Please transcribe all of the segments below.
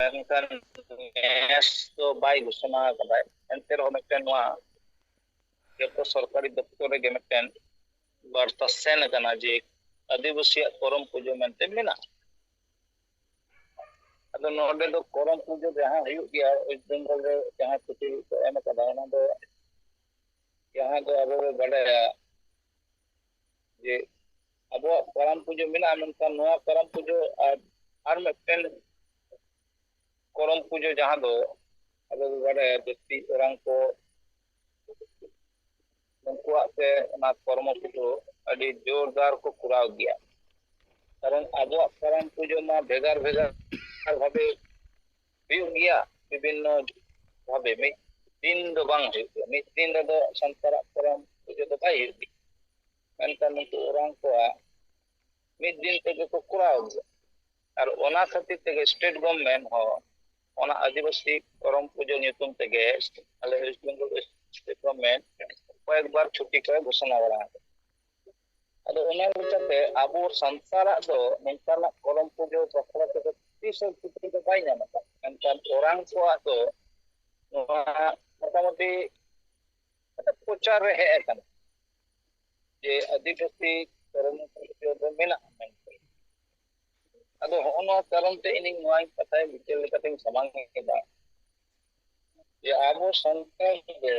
ᱢᱮᱱᱠᱷᱟᱱ ᱱᱮᱥ ᱫᱚ ᱵᱟᱭ ᱜᱷᱳষণᱟ ᱟᱠᱟᱫᱟ, ᱮᱱᱛᱮ ᱨᱮᱦᱚᱸ ᱢᱤᱫᱴᱮᱱ ᱱᱚᱣᱟ ᱡᱚᱛᱚ ᱥᱚᱨᱠᱟরি ᱫᱚᱯᱛᱚᱨ ᱨᱮᱜᱮ ᱢᱤᱫᱴᱮᱱ ᱵᱟর্তা ᱥᱮᱱ ᱟᱠᱟᱱᱟ ᱡᱮ ᱟᱹᱫᱤᱵᱟᱹᱥᱤᱭᱟᱜ ᱠᱚᱨᱚᱢ ᱯᱩᱡᱟᱹ ᱢᱮᱱᱛᱮ ᱢᱮᱱᱟᱜᱼᱟ। ᱟᱫᱚ ᱱᱚᱰᱮ ᱫᱚ ᱠᱚᱨᱚᱢ ᱯᱩᱡᱟᱹ ᱡᱟᱦᱟᱸ ᱦᱩᱭᱩᱜ ᱜᱮᱭᱟ ᱳᱭᱮᱥᱴ ᱵᱮᱝᱜᱚᱞ ᱨᱮ ᱡᱟᱦᱟᱸ ᱪᱤᱴᱷᱤ ᱠᱚ ᱮᱢ ᱟᱠᱟᱫᱟ ᱚᱱᱟ ᱫᱚ ᱡᱟᱦᱟᱸ ᱫᱚ ᱟᱵᱚ ᱵᱚ ᱵᱟᱰᱟᱭᱟ ᱡᱮ ᱟᱵᱚᱣᱟᱜ ᱠᱚᱨᱚᱢ ᱯᱩᱡᱟᱹ ᱢᱮᱱᱟᱜᱼᱟ, ᱢᱮᱱᱠᱷᱟन ᱱᱚᱣᱟ ᱠᱚᱨᱚᱢ ᱯᱩᱡᱟᱹ ᱟᱨ ᱢᱤᱫᱴᱮᱱ ᱠᱚᱨᱚᱢ ᱯᱩᱡᱟᱹ ᱡᱟᱦᱟᱸ ᱫᱚ ᱟᱵᱚ ᱵᱚ ᱵᱟᱰᱟᱭᱟ ᱡᱟᱹᱛᱤ ᱚᱨᱟᱝ ᱠᱚ ᱩᱱᱠᱩᱣᱟᱜ ᱛᱮ ᱚᱱᱟ ᱠᱚᱨᱢᱚ ᱯᱩᱡᱟᱹ ᱟᱹᱰᱤ ᱡᱳᱨᱫᱟᱨ ᱠᱚ ᱠᱚᱨᱟᱣ ᱜᱮᱭᱟ। ᱠᱟᱨᱚᱱ ᱟᱵᱚᱣᱟᱜ ᱠᱚᱨᱚᱢ ᱯᱩᱡᱟᱹ ᱢᱟ ᱵᱷᱮᱜᱟᱨ ᱵᱷᱮᱜᱟর ভাবে ᱦᱩᱭᱩᱜ ᱜᱮᱭᱟ, ᱵᱤᱵᱷᱤᱱᱱᱚ ভাবে ᱢᱤᱫ ᱫᱤᱱ ᱫᱚ ᱵᱟᱝ ᱦᱩᱭᱩᱜ ᱜᱮᱭᱟ। ᱢᱤᱫ ᱫᱤᱱ ᱨᱮᱫᱚ ᱥᱟᱱᱛᱟᱲᱟᱜ ᱠᱚᱨᱚᱢ ᱯᱩᱡᱟᱹ ᱫᱚ ᱵᱟᱭ ᱦᱩᱭᱩᱜ ᱜᱮᱭᱟ, ᱢᱮᱱᱠᱷᱟᱱ ᱱᱩᱠᱩ ᱚᱨᱟᱝ ᱠᱚᱣᱟᱜ ᱢᱤᱫ ᱫᱤᱱ ᱛᱮᱜᱮ ᱠᱚ ᱠᱚᱨᱟᱣ ᱜᱮᱭᱟ। ᱟᱨ ᱚᱱᱟ ᱠᱷᱟᱹᱛᱤᱨ ᱛᱮᱜᱮ ᱥᱴᱮᱴ ᱜᱚᱵᱷᱚᱨᱱᱢᱮᱱᱴ ᱦᱚᱸ ᱚᱱᱟ ᱟᱹᱫᱤᱵᱟᱹᱥᱤ ᱠᱚᱨᱚᱢ ᱯᱩᱡᱟᱹ ᱧᱩᱛᱩᱢ ᱛᱮᱜᱮ ᱟᱞᱮ ᱳᱭᱮᱥᱴ ᱵᱮᱝᱜᱚᱞ ᱥᱴᱮᱴ ᱜᱚᱵᱷᱚᱨᱱᱢᱮᱱᱴ কয়েকবার ছুটি করে ঘোষণা করা হয়। ᱟᱫᱚ ᱚᱱᱟ ᱞᱮᱠᱟᱛᱮ ᱟᱵᱚ ᱥᱟᱱᱛᱟᱲᱟᱜ ᱫᱚ ᱱᱚᱝᱠᱟᱱᱟᱜ ᱠᱚᱨᱚᱢ ᱯᱩᱡᱟᱹ ᱵᱟᱠᱷᱨᱟ ᱛᱮᱫᱚ ᱛᱤᱥ ᱦᱚᱸ ᱪᱷᱩᱴᱤ ᱫᱚ ᱵᱟᱭ ᱧᱟᱢ ᱟᱠᱟᱫᱟ। ᱢᱮᱱᱠᱷᱟᱱ ᱚᱨᱟᱝ ᱠᱚᱣᱟᱜ ᱫᱚ ᱱᱚᱣᱟ ᱢᱚᱴᱟᱢᱩᱴᱤ ᱯᱨᱚᱪᱟᱨ ᱨᱮ ᱦᱮᱡ ᱟᱠᱟᱱᱟ ᱡᱮ ᱟᱹᱫᱤᱵᱟᱹᱥᱤ ᱠᱚᱨᱚᱢ ᱯᱩᱡᱟᱹ ᱫᱚ ᱢᱮᱱᱟᱜᱼᱟ ᱢᱮᱱᱛᱮ। ᱟᱫᱚ ᱦᱚᱸᱜᱼᱚ ᱱᱚᱣᱟ ᱠᱟᱨᱚᱱ te ᱤᱧ ᱱᱚᱣᱟ ᱠᱟᱛᱷᱟ ᱵᱤᱪᱟᱹᱨ ᱞᱮᱠᱟᱛᱮᱧ ᱥᱟᱢᱟᱝ ᱠᱮᱫᱟ ᱡᱮ ᱟᱵᱚ ᱥᱟᱱᱛᱟᱲ ᱫᱚ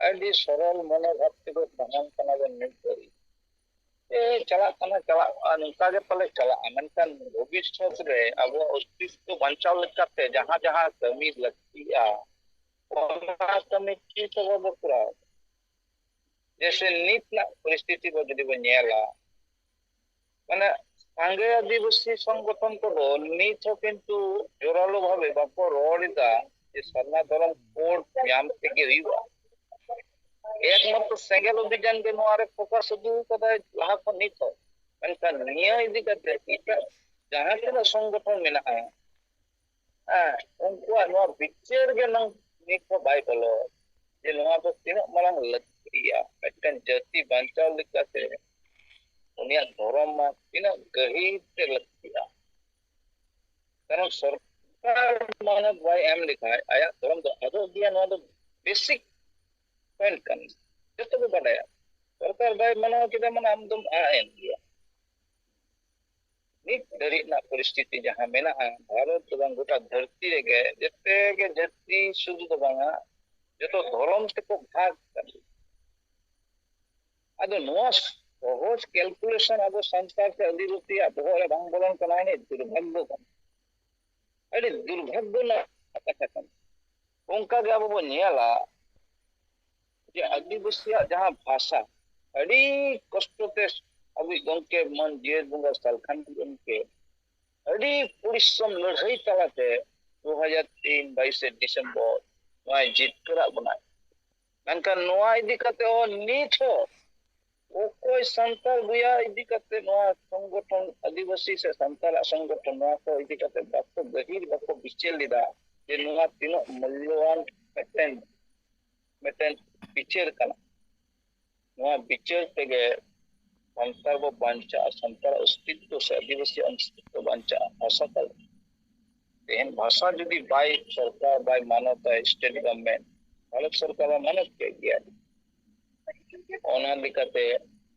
ᱟᱹᱰᱤ ᱥᱚᱨᱚᱞ ᱢᱚᱱᱮ ᱵᱷᱟᱵ ᱛᱮᱵᱚ ᱛᱟᱦᱮᱱ ᱠᱟᱱᱟ ᱵᱚᱱ ᱱᱤᱛ ᱫᱷᱟᱹᱨᱤᱡ ᱪᱟᱞᱟᱜ ᱠᱟᱱᱟ ᱪᱟᱞᱟᱜᱼᱟ ᱱᱚᱝᱠᱟ ᱜᱮ ᱯᱟᱞᱮ ᱪᱟᱞᱟᱜᱼᱟ, ᱢᱮᱱᱠᱷᱟन ᱵᱷᱚᱵᱤᱥᱥᱚᱛ ᱨᱮ ᱟᱵᱚᱣᱟᱜ ᱚᱥᱛᱤᱛᱛᱚ ᱵᱟᱧᱪᱟᱣ ᱞᱮᱠᱟᱛᱮ ᱡᱟᱦᱟᱸ ᱠᱟᱹᱢᱤ ᱞᱟᱹᱠᱛᱤᱜᱼᱟ ᱚᱱᱟ ᱠᱟᱹᱢᱤ ᱛᱤᱥ ᱦᱚᱸ ᱵᱟᱵᱚ ᱠᱚᱨᱟᱣ। जैसे नीट रᱮᱱᱟᱜ ᱯᱚᱨᱤᱥᱛᱷᱤᱛᱤ ᱵᱚ ᱡᱩᱫᱤ ᱵᱚ ᱧᱮᱞᱟ ᱢᱟᱱᱮ ᱥᱟᱸᱜᱮ ᱟᱹᱫᱤᱵᱟᱹᱥᱤ ᱥᱚᱝᱜᱚᱴᱷᱚᱱ ᱠᱚᱫᱚ ᱱᱤᱛ ᱦᱚᱸ ᱠᱤᱱᱛᱩ ᱡᱳᱨᱟᱞᱳ ᱵᱷᱟᱵᱮ ᱵᱟᱠᱚ ᱨᱚᱲ ᱮᱫᱟ ᱡᱮ ᱥᱟᱨᱱᱟ ᱫᱷᱚᱨᱚᱢ ᱠᱳᱰ ᱧᱟᱢ ᱛᱮᱜᱮ ᱦᱩᱭᱩᱜᱼᱟ। एकमात्र सेंगेल अभियान के नोआरे फोकस उदू कदाय लाहा खन नित हो मेनखान निया इदी कते इटा जहां तिना संगठन मेनाहा उनकुआ नोआ बिचार गे नंग नित को बाय बोलो जे नोआ दो तिना मारांग लक्तिया मिदटेन जाति बांचाव लेकाते उनिया धर्म मा तिना गहीर ते लक्तिया कारण सरकार मानव बाय एम लिखाय आया धर्म दो अदो दिया नोआ दो बेसिक पॉइंट kan जतो को बाडaya सरकार बाय मनाव केदा मन आम दम आएन गया नित दरी ना परिस्थिति जहां मेना भारत बंग गोटा धरती रेगे जते के जाति सुदु दो बांगा जतो धर्म से को भाग कर आदो नोआ सहज कैलकुलेशन अब संस्कार से अधिपति अब रे बांग बोलन कनाय ने दुर्भाग्य कन अरे दुर्भाग्य ना कथा कन उनका गे अब बो नेला जे आदिवासी जहां भाषा अड़ी कष्टते अभी गंके मन जेर बुंगा सालखान गंके अड़ी परिश्रम लड़ाई तलाते 2003 22 डिसेंबर नोआ जितकरा बना मेनखान नोआ इदी कते ओ नीत हो ओकोय संताल बुया इदी कते नोआ संगठन आदिवासी से संताल संगठन नोआ को इदी कते बाको गहीर बाको बिचेल लिदा जे नोआ तिनो मूल्यवान मेटेन बिचार कना नोआ बिचार तेगे संताल बो बांचा संताल अस्तित्व से आदिवासी अस्तित्व बांचा भाषा तल तेन भाषा जदि बाय सरकार बाय मानवता स्टेट गवर्नमेंट भारत सरकार मानव के गया ओना लिकाते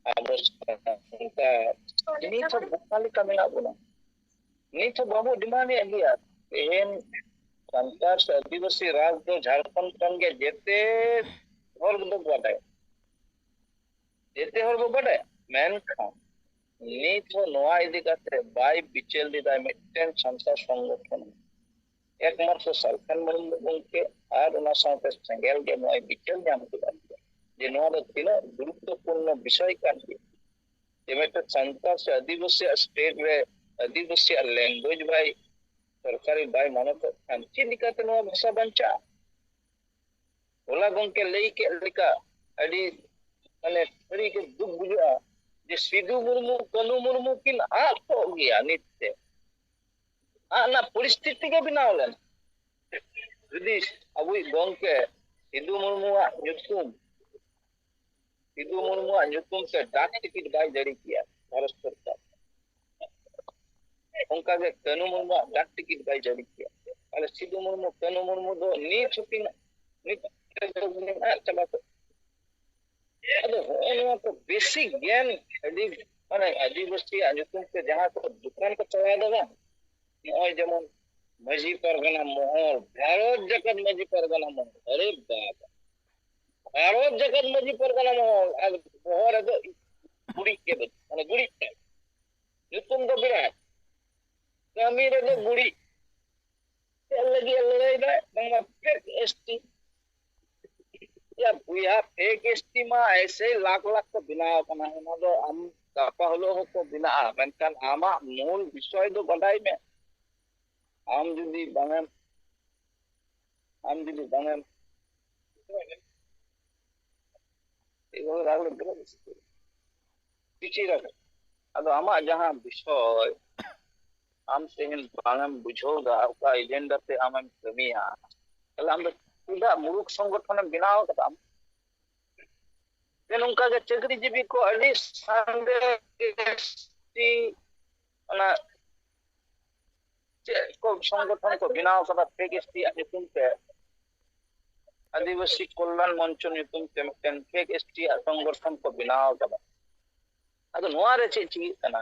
आबो संता ini तो बुकाली कमेला बुना ini तो बाबू डिमांड गया तेन संताल से आदिवासी राज दो झारखंड संगे जेते और दो बाटे जेते और बो बाटे मेनखान नीत हो नोआ इदी कते बाय बिचेल दिदा मिटन संस्था संगठन एकमात्र सरकार उनके और उना साथे सेंगेल के नोआ बिचेल जाम दिदा जे नोआ दो तिना गुरुत्वपूर्ण विषय कान जे मिट संस्था से आदिवासी स्टेट रे आदिवासी लैंग्वेज बाय सरकारी बाय मानव खांची निकाते नोआ भाषा बंचा ओला गंके लई के लिका अडी माने थरी के दुख बुझा जे सिद्धू मुर्मू कनु मुर्मू किन आग तो गया नित्य आना परिस्थिति के बिना होलन यदि अबुई गंके सिद्धू मुर्मू ᱧᱩᱛᱩᱢ से डाक टिकट बाय जारी किया भारत सरकार ᱚᱱᱠᱟ ᱜᱮ ᱠᱟᱹᱱᱩ ᱢᱩᱨᱢᱩᱣᱟᱜ ᱰᱟᱠ ᱴᱤᱠᱤᱴ ᱵᱟᱭ ᱡᱟᱹᱨᱤ ᱠᱮᱭᱟ ᱛᱟᱦᱞᱮ ᱥᱤᱫᱩ ᱢᱩᱨᱢᱩ ᱠᱟᱹᱱᱩ ᱢᱩᱨᱢᱩ ᱫᱚ ᱱᱤᱛ ᱦᱩᱠᱤᱱ ᱱᱤᱛ ᱟᱫ ᱪᱟᱵᱟ ᱠᱚᱜ ᱟᱫᱚ ᱦᱚᱸᱜᱼᱚ ᱱᱚᱣᱟ ᱠᱚ ᱵᱮᱥᱤᱠ ᱜᱮᱭᱟᱱ ᱟᱹᱰᱤ ᱢᱟᱱᱮ ᱟᱹᱫᱤᱵᱟᱹᱥᱤᱭᱟᱜ ᱧᱩᱛᱩᱢ ᱛᱮ ᱡᱟᱦᱟᱸ ᱠᱚ ᱫᱚᱠᱟᱱ ᱠᱚ ᱪᱟᱞᱟᱣᱮᱫᱟ ᱵᱟᱝ ᱱᱚᱜᱼᱚᱭ ᱡᱮᱢᱚᱱ ᱢᱟᱹᱡᱷᱤ ᱯᱟᱨᱜᱟᱱᱟ ᱢᱚᱦᱚᱞ ᱵᱷᱟᱨᱚᱛ ᱡᱟᱠᱟᱛ ᱢᱟᱹᱡᱷᱤ ᱯᱟᱨᱜᱟᱱᱟ ᱢᱚᱦᱚल अरे बाबा भारत जगत मजी परगना महल और बहर रेदो गुड़ी के माने Gudi nyutum do birat kami रेदो Gudi lagi लड़ाई दा बंगा फेक एसटी या भूया फेक एसटी मा ऐसे लाख लाख को बनाव कना है दो हम गापा हलो हो को बिना मेनकान आमा मूल विषय दो बडाई में आम जुदी बांगम एगो रागले बिना पिची रख अदो आमा जहां विषय आम तेहन बांगम बुझोगा ओका एजेंडा ते आमम कमिया तले हम तुदा मुलुक संगठन बनाव कदा देन उनका के चक्री जीवी को अड़ी संगे एसटी ना को संगठन को बनाव कदा फेक एसटी nyutum te आदिवासी कल्याण मंच nyutum te miten fake ST संगठन को बनाव कदा अदो नोआ रे चे चिगी कना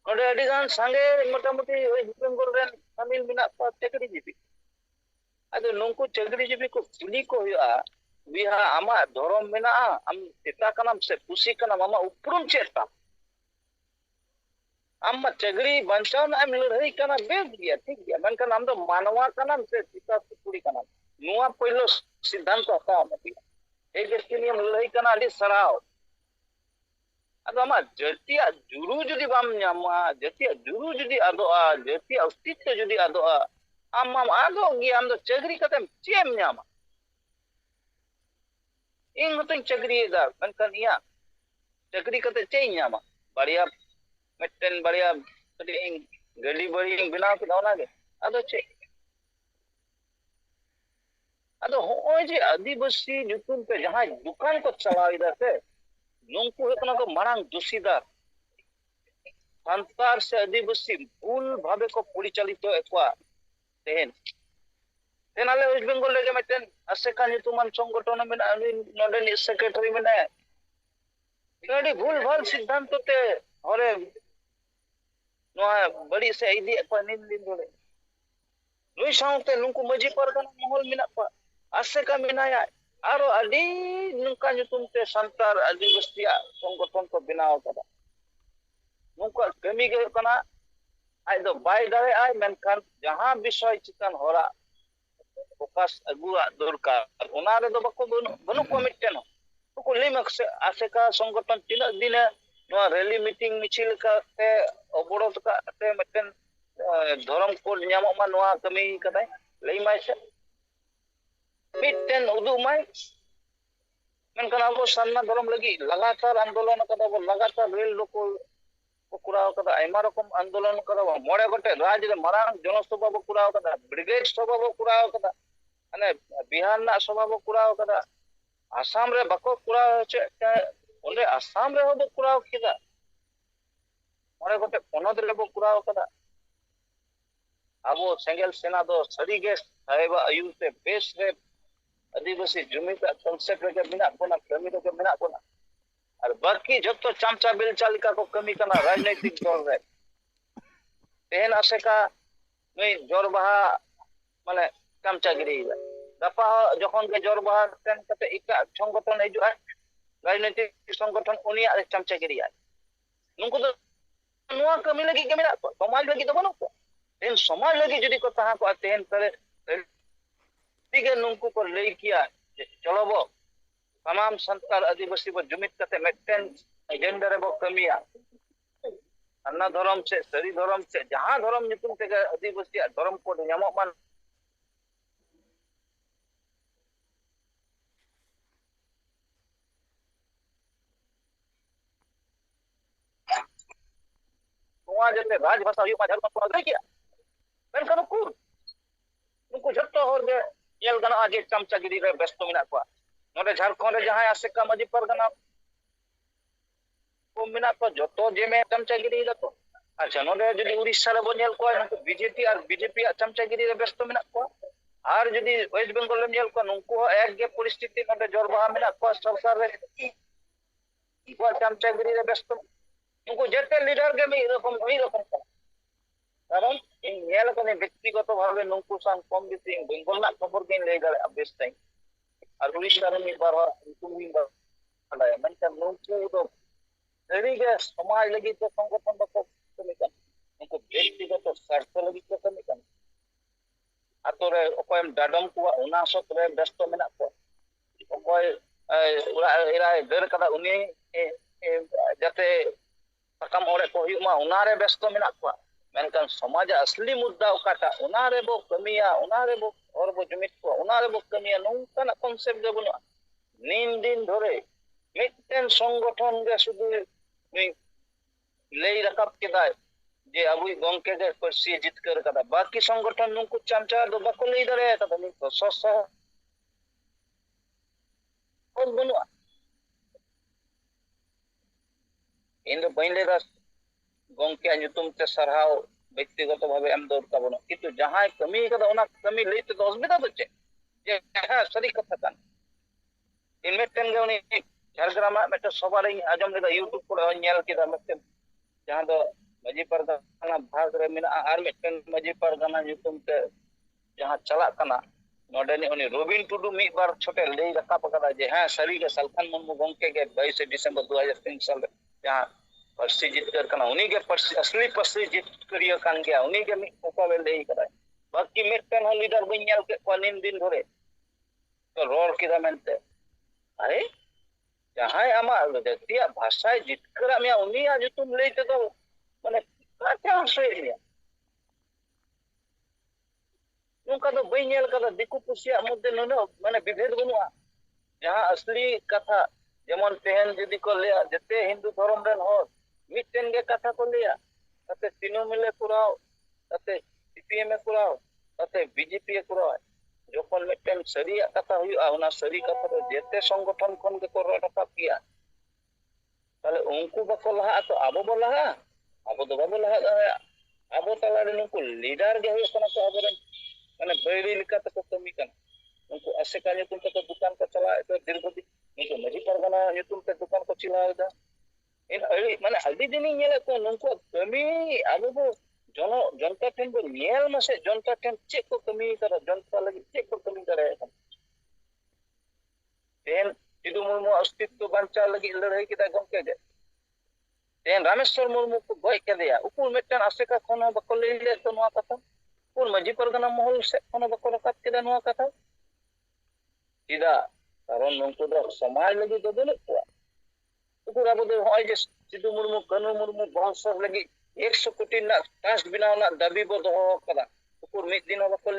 नोडे अड़ी गान संगे मोटामुटी ओई बेंगल रेन शामिल मिना पा चक्री जीवी अदो नोंको चक्री जीवी को कुली को हुआ बिहा आमा धर्म मेना आम सेता कनाम से पुसी कनाम आमा उपरुम चेता आमा चगड़ी बंचाव ना आम लड़ाई कना बेस गया ठीक गया मेनकान आम दो मानवा कनाम से सीता कुड़ी कनाम नुआ पहिलो सिद्धांत हताव मती ए व्यक्ति नियम लड़ाई कना अड़ी सराव अदो आमा जतिया जुरु जुदी बाम न्यामा जतिया जुरु जुदी आदोआ जतिया अस्तित्व जुदी आदोआ आम आदो गया आम दो चगड़ी कतेम चेम न्यामा इन हतन चक्री दा मेनकान इया चक्री कते चेई न्यामा बाड़िया मेटन बाड़िया कते इन गली बड़ी बिना के ओना गे अदो चे अदो होय जे आदिवासी nyutum पे जहां दुकान को चलाविदा से नोंकु हेकना को मारांग दुसीदार संतार से आदिवासी भूल भावे को परिचालित एकवा तेहन तेनाले वेस्ट बेंगल लेगे मेटन असेका nyutuman संगठन में नोडे नि सेक्रेटरी में अड़ी भूल भाल सिद्धांत ते और बड़ी से इदी निन दिन दोले नुई साउते नुंकु मजी परगना महल मिना पा आसेका मिनाया आरो अड़ी नुंका nyutum ते संतार आदिवासी संगठन को बनाव कदा नुंका कमी गे कना आई दो बाय दारे आई मेनकान जहां विषय चितन होरा फोकस अगुआ दरकार ओना रे दो बको बनु कमिटेन को लिमक से आसेका संगठन तीन दिन नो रैली मीटिंग मिचिल काते अवरोध काते मटेन धर्म कोड न्यामो मा नोआ कमी कदाय लई माय से मिटेन उदु माय मेनकान अब सन्ना धर्म लगी लगातार आंदोलन कदा बो लगातार रेल लोको कुराव कदा आयमा रकम आंदोलन करा मोड़े गटे राज्य रे मारांग जनसभा बो कुराव कदा ब्रिगेड सभा बो कुराव कदा अने बिहार ना सभा बो कुराव कदा आसाम रे बको कुराव चे ओंडे आसाम रे बो कुराव किदा मोड़े गटे पोनद रे बो कुराव कदा आबो सेंगेल सेना दो सड़ी गे साहेब आयु से बेस रे आदिवासी जुमित कंसेप्ट रे बिना कोना कमी रे बिना कोना और बाकी जतो चामचा बेलचालिका को कमी करना राजनीतिक दल रे तेहन आसेका नई जोरबाहा माने चामचागिरी गपा जखन के जोरबाहा तेन कते इका संगठन हिजु राजनीतिक संगठन उनिया रे चामचागिरी नुंकु दो नुआ कमी लगी के मेरा समाज लगी तो बनो तेन समाज लगी जदी को तहा को तेन करे तिगे नुंकु को लई किया चलो बो तमाम संतार आदिवासी बो जुमित कते मेटेन एजेंडा रे बो कमिया अन्ना धर्म से सरी धर्म से जहां धर्म nyutum ते आदिवासी धर्म को ᱧᱟᱢᱚᱜ मान नोआ जते राजभाषा हुई मा झारखंड को अग्रे किया मेनखान उनको जत्तो होर गे येल गना आजे चमचागिरी रे व्यस्त मिना को नोडे झारखंड रे जहां आसेका मजी परगना को मिना को जतो जे में चमचागिरी दतो ᱟᱪᱪᱷᱟ, ᱱᱚᱰᱮ ᱡᱩᱫᱤ ᱩᱲᱤᱥᱥᱟ ᱨᱮᱵᱚᱱ ᱧᱮᱞ ᱠᱚᱣᱟ ᱱᱩᱠᱩ ᱵᱤᱡᱮᱯᱤ ᱟᱨ ᱵᱤᱡᱮᱯᱤ ᱟᱜ ᱪᱟᱢᱪᱟᱜᱤᱨᱤ ᱨᱮ ᱵᱮᱥᱛᱚ ᱢᱮᱱᱟᱜ ᱠᱚᱣᱟ, ᱟᱨ ᱡᱩᱫि ᱳᱭᱮᱥᱴ ᱵᱮᱝᱜᱚᱞ ᱨᱮᱢ ᱧᱮᱞ ᱠᱚᱣᱟ ᱱᱩᱠᱩ ᱦᱚᱸ ᱮᱠᱜᱮ ᱯᱚᱨᱤᱥᱛᱷᱤᱛᱤ ᱱᱚᱰᱮ ᱡᱚᱨᱵᱟᱦᱟ ᱢᱮᱱᱟᱜ ᱠᱚᱣᱟ ᱥᱚᱨᱠᱟর ᱨᱮ, ᱩᱱᱠᱩᱣᱟᱜ ᱪᱟᱢᱪᱟᱜᱤᱨᱤ ᱨᱮ ᱵᱮᱥᱛᱚ, ᱩᱱᱠু ᱡᱮᱛᱮ ᱞᱤᱰᱟᱨ ᱜᱮ ᱢᱤᱫ ᱨᱚᱠᱚᱢ ᱠᱟᱱᱟ, ᱠᱟᱨᱚᱱ ᱤᱧ ᱧᱮᱞ ᱠᱟᱹᱫᱟᱹᱧ ᱵᱮᱠᱛᱤᱜᱚᱛᱚ ᱵᱷᱟবে ᱱᱩᱠᱩ ᱥᱟᱶ ᱠᱚᱢ ᱵᱮᱥᱤ ᱵᱮᱝᱜᱚᱞ ᱨᱮᱱᱟᱜ ᱠᱷᱚᱵᱚᱨ ᱜᱤᱧ ᱞᱟᱹᱭ ᱫᱟᱲᱮᱭᱟᱜᱼᱟ ᱵᱮᱥ ᱛᱤᱧ, ᱟᱨ ᱩᱲᱤᱥᱥᱟ ᱨᱮ ᱢᱤᱫ ᱵᱟᱨ ᱦᱚᱲ ᱧᱩᱛᱩᱢ ᱜᱤᱧ ᱵᱟᱰᱟᱭᱟ, ᱢᱮᱱᱠᱷᱟᱱ ᱱᱩᱠᱩ ᱫᱚ ᱥᱟᱹᱨᱤᱜᱮ ᱥᱚᱢᱟᱡᱽ ᱞᱟᱹᱜᱤᱫ ᱛᱮ ᱥᱚᱝᱜᱚᱴᱷᱚᱱ ᱵᱟᱠᱚ ᱠᱟᱹᱢᱤ ᱠᱟᱱᱟ, ᱩᱱᱠᱩ ᱵᱮᱠᱛᱤᱜᱚᱛᱚ ᱥᱟᱨᱛᱷᱚ ᱞᱟᱹᱜᱤᱫ ᱠᱚ ᱠᱟᱹᱢᱤ ᱠᱟᱱᱟ, ᱟᱛᱳ ᱨᱮ ᱚᱠᱚᱭᱮᱢ ᱰᱟᱰᱚᱢ ᱠᱚᱣᱟ ᱚᱱᱟ ᱥᱚᱛ ᱨᱮ ᱵᱮᱥᱛᱚ ᱢᱮᱱᱟᱜ ᱠᱚᱣᱟ, ᱚᱠᱚᱭ ᱚᱲᱟᱜ ᱮᱨᱟᱭ ᱫᱟᱹᱲ ᱠᱟᱫᱟ ᱩᱱᱤ ᱡᱟᱛᱮ ᱥᱟᱠᱟᱢ ᱚᱲᱮᱡ ᱠᱚ ᱦᱩᱭᱩᱜ ᱢᱟ ᱚᱱᱟᱨᱮ ᱵᱮᱥᱛᱚ ᱢᱮᱱᱟᱜ ᱠᱚᱣᱟ, ᱢᱮᱱᱠᱷᱟᱱ ᱥᱚᱢᱟᱡᱟᱜ ᱟᱥᱞᱤ ᱢᱩᱫᱽᱫᱟ ᱚᱠᱟᱴᱟᱜ ᱚᱱᱟ ᱨᱮᱵᱚ ᱠᱟᱹᱢᱤᱭᱟ, ᱚᱱᱟ ᱨᱮᱵᱚ ᱦᱚᱲ ᱵᱚ ᱡᱩᱢᱤᱫ ᱠᱚᱣᱟ, ᱚᱱᱟ ᱨᱮᱵᱚ ᱠᱟᱹᱢᱤᱭᱟ, ᱱᱚᱝᱠᱟᱱᱟᱜ ᱠᱚᱱᱥᱮᱯᱴ ᱜᱮ ᱵᱟᱹᱱᱩᱜᱼᱟ। ᱱᱤᱱ ᱫᱤᱱ ᱫᱷᱚᱨᱮ ᱢᱤᱫᱴᱮᱱ ᱥᱚᱝᱜᱚᱴᱷᱚᱱ ᱜᱮ ᱥᱩᱫᱷᱩ ᱞᱟᱹᱭ ᱨᱟᱠᱟᱵ ᱠᱮᱫᱟᱭ ᱡᱮ ᱟᱵᱚᱭᱤᱡ ᱜᱚᱝᱠᱮ ᱜᱮ ᱯᱟᱹᱨᱥᱤ ᱡᱤᱛᱠᱟᱹᱨ ᱠᱟᱫᱟ, ᱵᱟᱠᱤ ᱥᱚᱝᱜᱚᱴᱷᱚᱱ ᱱᱩᱠᱩ ᱪᱟᱢᱪᱟ ᱫᱚ ᱵᱟᱠᱚ ᱞᱟᱹᱭ ᱫᱟᱲᱮ ᱠᱟᱫᱟ, ᱱᱤᱛ ᱫᱚ ᱵᱟᱹᱱᱩᱜᱼᱟ। ᱤᱧ ᱫᱚ ᱵᱟᱹᱧ ᱞᱟᱹᱭᱫᱟ ᱜᱚᱝᱠᱮᱭᱟᱜ ᱧᱩᱛᱩᱢ ᱛᱮ ᱥᱟᱨᱦᱟᱣ ᱵᱮᱠᱛᱤᱜᱚᱛᱚ ᱵᱷᱟবে ᱮᱢ ᱫᱚᱨᱠᱟর ᱵᱟᱹᱱᱩᱜᱼᱟ, ᱠᱤᱱᱛᱩ ᱡᱟᱦᱟᱸᱭ ᱠᱟᱹᱢᱤ ᱠᱟᱫᱟ ᱚᱱᱟ ᱠᱟᱹᱢᱤ ᱞᱟᱹᱭ ᱛᱮᱫᱚ ᱚᱥᱩᱵᱤধᱟ ᱫᱚ ᱪᱮᱫ, ᱡᱮ ᱦᱮᱸ ᱥᱟᱹᱨᱤ ᱠᱟᱛᱷᱟ ᱠᱟᱱ, ᱤᱧ ᱢᱤᱫᱴᱮᱱ ᱜᱮ ᱩᱱᱤ ᱡᱷᱟᱲᱜᱨᱟᱢᱟᱜ ᱢᱤᱫᱴᱮᱱ ᱥᱚᱵᱷᱟ ᱨᱤᱧ ᱟᱸᱡᱚᱢ ᱞᱮᱫᱟ, ᱤᱭᱩᱴᱩᱵᱽ ᱠᱚᱨᱮ ᱦᱚᱸᱧ ᱧᱮᱞ ᱠᱮᱫᱟ, ᱢᱤᱫᱴᱮᱱ ᱡᱟᱦᱟᱸ ᱫᱚ ᱢᱟᱹᱡᱷᱤ ᱯᱟᱨᱜᱟᱱᱟ ᱵᱷᱟᱜᱽ ᱨᱮ ᱢᱮᱱᱟᱜᱼᱟ, ᱟᱨ ᱢᱤᱫᱴᱮᱱ ᱢᱟᱹᱡᱷᱤ ᱯᱟᱨᱜᱟᱱᱟ ᱧᱩᱛᱩᱢ ᱛᱮ ᱡᱟᱦᱟᱸ ᱪᱟᱞᱟᱜ ᱠᱟᱱᱟ, ᱱᱚᱰᱮᱱᱤᱡ ᱩᱱᱤ ᱨᱚᱵᱤᱱ ᱴᱩᱰᱩ ᱢᱤᱫ ᱵᱟᱨ ᱪᱷᱚᱴᱮ ᱞᱟᱹᱭ ᱨᱟᱠᱟᱵ ᱟᱠᱟᱫᱟ ᱡᱮ ᱦᱮᱸ ᱥᱟᱹᱨᱤᱜᱮ ᱥᱟᱞᱠᱷᱟᱱ ᱢᱩᱨᱢᱩ ᱜᱚᱝᱠᱮ ᱜᱮ 22 ᱰᱤᱥᱮᱢᱵᱚᱨ 2003 ᱥᱟᱞ ᱨᱮ ᱡᱟᱦᱟᱸ ᱯᱟᱹᱨᱥᱤ ᱡᱤᱛᱠᱟᱹᱨ ᱠᱟᱱᱟ, ᱩᱱᱤᱜᱮ ᱯᱟᱹᱨᱥᱤ ᱟᱥᱞᱤ ᱯᱟᱹᱨᱥᱤ ᱡᱤᱛᱠᱟᱹᱨᱤᱭᱟᱹ ᱠᱟᱱ ᱜᱮᱭᱟ, ᱩᱱᱤᱜᱮ ᱢᱤᱫ ᱯᱚᱠᱚᱵᱮ ᱞᱟᱹᱭ ᱠᱟᱫᱟᱭ, ᱵᱟᱹᱠᱤ ᱢᱤᱫᱴᱮᱱ ᱦᱚᱸ ᱞᱤᱰᱟᱨ ᱵᱟᱹᱧ ᱧᱮᱞ ᱠᱮᱫ ᱠᱚᱣᱟ ᱱᱤᱱ ᱫᱤᱱ ᱫᱷᱚᱨᱮ ᱨᱚᱲ ᱠᱮᱫᱟ ᱢᱮᱱᱛᱮ, ᱟᱨᱮ ᱡᱟᱦᱟᱸᱭ ᱟᱢᱟᱜ ᱡᱟᱹᱛᱤᱭᱟᱜ ᱵᱷᱟষᱟᱭ ᱡᱤᱛᱠᱟᱹᱨᱟᱜ ᱢᱮᱭᱟ ᱩᱱᱤᱭᱟᱜ ᱧᱩᱛᱩᱢ ᱞᱟᱹᱭ ᱛᱮᱫᱚ ᱢᱟᱱᱮ ᱠᱟᱪᱟ ᱦᱟᱥᱩᱭᱮᱫ ᱢᱮᱭᱟ, ᱱᱚᱝᱠᱟ ᱫᱚ ᱵᱟᱹᱧ ᱧᱮᱞ ᱠᱟᱫᱟ, ᱫᱤᱠᱩ ᱯᱩᱥᱤᱭᱟᱜ ᱢᱚᱫᱽᱫᱷᱮ ᱱᱩᱱᱟᱹᱜ ᱢᱟᱱᱮ ᱵᱤᱵᱷᱮᱫ ᱵᱟᱹᱱᱩᱜᱼᱟ, ᱡᱟᱦᱟᱸ ᱟᱥᱞᱤ ᱠᱟᱛᱷᱟ, ᱡᱮᱢᱚᱱ ᱛᱮᱦᱮᱧ ᱡᱩᱫᱤ ᱠᱚ ᱞᱟᱹᱭᱟ ᱡᱮᱛᱮ ᱦᱤᱱᱫᱩ ᱫᱷᱚᱨᱚᱢ ᱨᱮᱱ ᱦᱚᱲ ᱢᱤᱫᱴᱮᱱ ᱜᱮ ᱠᱟᱛᱷᱟ ᱠᱚ ᱞᱟᱹᱭᱟ, ᱛᱟᱛᱮ ᱛৃণমূল ᱠᱚᱨᱟও, তাতে সিপিএম করাও, তাতে বিজেপি করাও, যখন মিদটেন সারিয়াগ কথা হুয়ুগᱼᱟ ওনা সারি কথা ᱫᱚ ᱡᱮᱛᱮ ᱥᱚᱝᱜᱚᱴᱷᱚᱱ ᱠᱷᱚᱱ ᱜᱮᱠᱚ ᱨᱚᱲ ᱨᱟᱠᱟᱵ ᱜᱮᱭᱟ, তাহলে ᱩᱱᱠᱩ ᱵᱟᱠᱚ ᱞᱟᱦᱟᱜᱼᱟ ᱛᱚ ᱟᱵᱚ ᱵᱚ ᱞᱟᱦᱟᱜᱼᱟ? ᱟᱵᱚ ᱫᱚ ᱵᱟᱵᱚ ᱞᱟᱦᱟ ᱫᱟᱲᱮᱭᱟᱜᱼᱟ, ᱟᱵᱚ ᱛᱟᱞᱟᱨᱮ ᱱᱩᱠᱩ ᱞᱤᱰᱟᱨ ᱜᱮ ᱦᱩᱭᱩᱜ ᱠᱟᱱᱟ ᱠᱚ ᱟᱵᱚᱨᱮᱱ ᱢᱟᱱᱮ ᱵᱟᱹᱭᱨᱤ ᱞᱮᱠᱟ ᱛᱮᱠᱚ ᱠᱟᱹᱢᱤ ᱠᱟᱱᱟ, ᱩᱱᱠᱩ ᱟᱥᱮᱠᱟ ᱧᱩᱛᱩᱢ ᱛᱮᱠᱚ ᱫᱚᱠᱟᱱ ᱠᱚ ᱪᱟᱞᱟᱣᱮᱫ ᱫᱚ ᱫᱤᱨᱜᱷᱚ ᱫᱤᱱ, ᱩᱱᱠᱩ ᱢᱟᱹᱡᱷᱤ ᱯᱟᱨᱜᱟᱱᱟ ᱧᱩᱛᱩᱢ ᱛᱮ ᱫᱚᱠᱟᱱ ᱠᱚ ᱪᱟᱞᱟᱣᱮᱫᱟ, ᱢᱟᱱᱮ ᱟᱹᱰᱤ ᱫᱤᱱᱤᱧ ᱧᱮᱞᱮᱫ ᱠᱚᱣᱟ ᱱᱩᱠᱩᱣᱟᱜ ᱠᱟᱹᱢᱤ ᱟᱵᱚ ᱵᱚ ᱡᱚᱱতা ᱴᱷᱮᱱ ᱵᱚ ᱧᱮᱞ ᱢᱟᱥᱮ ᱡᱚᱱতা ᱴᱷᱮᱱ ᱪᱮᱫ ᱠᱚ ᱠᱟᱹᱢᱤ ᱠᱟᱫᱟ, ᱡᱚᱱতা ᱞᱟᱹᱜᱤᱫ ᱪᱮᱫ ᱠᱚ ᱠᱟᱹᱢᱤ ᱫᱟᱲᱮᱭᱟᱜ ᱠᱟᱱᱟ, ᱛᱮᱦᱮᱧ ᱥᱤᱫᱩ ᱢᱩᱨᱢᱩᱣᱟᱜ ᱚᱥᱛᱤᱛᱛᱚ ᱵᱟᱧᱪᱟᱣ ᱞᱟᱹᱜᱤᱫ ᱞᱟᱹᱲᱦᱟᱹᱭ ᱠᱮᱫᱟ ᱜᱚᱝᱠᱮ ᱜᱮ, ᱛᱮᱦᱮᱧ ᱨᱟᱢᱮᱥᱥᱚᱨ ᱢᱩᱨᱢᱩ ᱠᱚ ᱜᱚᱡ ᱠᱮᱫᱮᱭᱟ, ᱩᱠᱩᱨ ᱢᱤᱫᱴᱮᱱ ᱟᱥᱮᱠᱟ ᱠᱷᱚᱱ ᱦᱚᱸ ᱵᱟᱠᱚ ᱞᱟᱹᱭ ᱞᱮᱫ ᱫᱚ ᱱᱚᱣᱟ ᱠᱟᱛᱷᱟ, ᱩᱠᱩᱨ ᱢᱟᱹᱡᱷᱤ ᱯᱟᱨᱜᱟᱱᱟ ᱢᱚᱦᱚᱞ ᱥᱮᱫ ᱠᱷᱚᱱ ᱦᱚᱸ ᱵᱟᱠᱚ ᱨᱟᱠᱟᱵ ᱠᱮᱫᱟ ᱱᱚᱣᱟ ᱠᱟᱛᱷᱟ, ᱪᱮᱫᱟᱜ? ᱠᱟᱨᱚᱱ ᱱᱩᱠᱩ ᱫᱚ ᱥᱚᱢᱟᱡᱽ ᱞᱟᱹᱜᱤᱫ ᱫᱚ ᱵᱟᱹᱱᱩᱜ ᱠᱚᱣᱟ, ᱩᱠᱩᱨ ᱟᱵᱚ ᱫᱚ ᱱᱚᱜᱼᱚᱭ ᱡᱮ ᱥᱤᱫᱩ ᱢᱩᱨᱢᱩ ᱠᱟᱹᱱᱩ ᱢᱩᱨᱢᱩ ᱵᱚᱝᱥᱚ ᱞᱟᱹᱜᱤᱫ 100 ᱠᱳᱴᱤ ᱨᱮᱱᱟᱜ ᱴᱨᱟᱥᱴ ᱵᱮᱱᱟᱣ ᱨᱮᱱᱟᱜ ᱫᱟᱹᱵᱤ ᱵᱚ ᱫᱚᱦᱚ ᱟᱠᱟᱫᱟ, ᱩᱠᱩᱨ ᱢᱤᱫ ᱫᱤᱱ ᱦᱚᱸ ᱵᱟᱠᱚ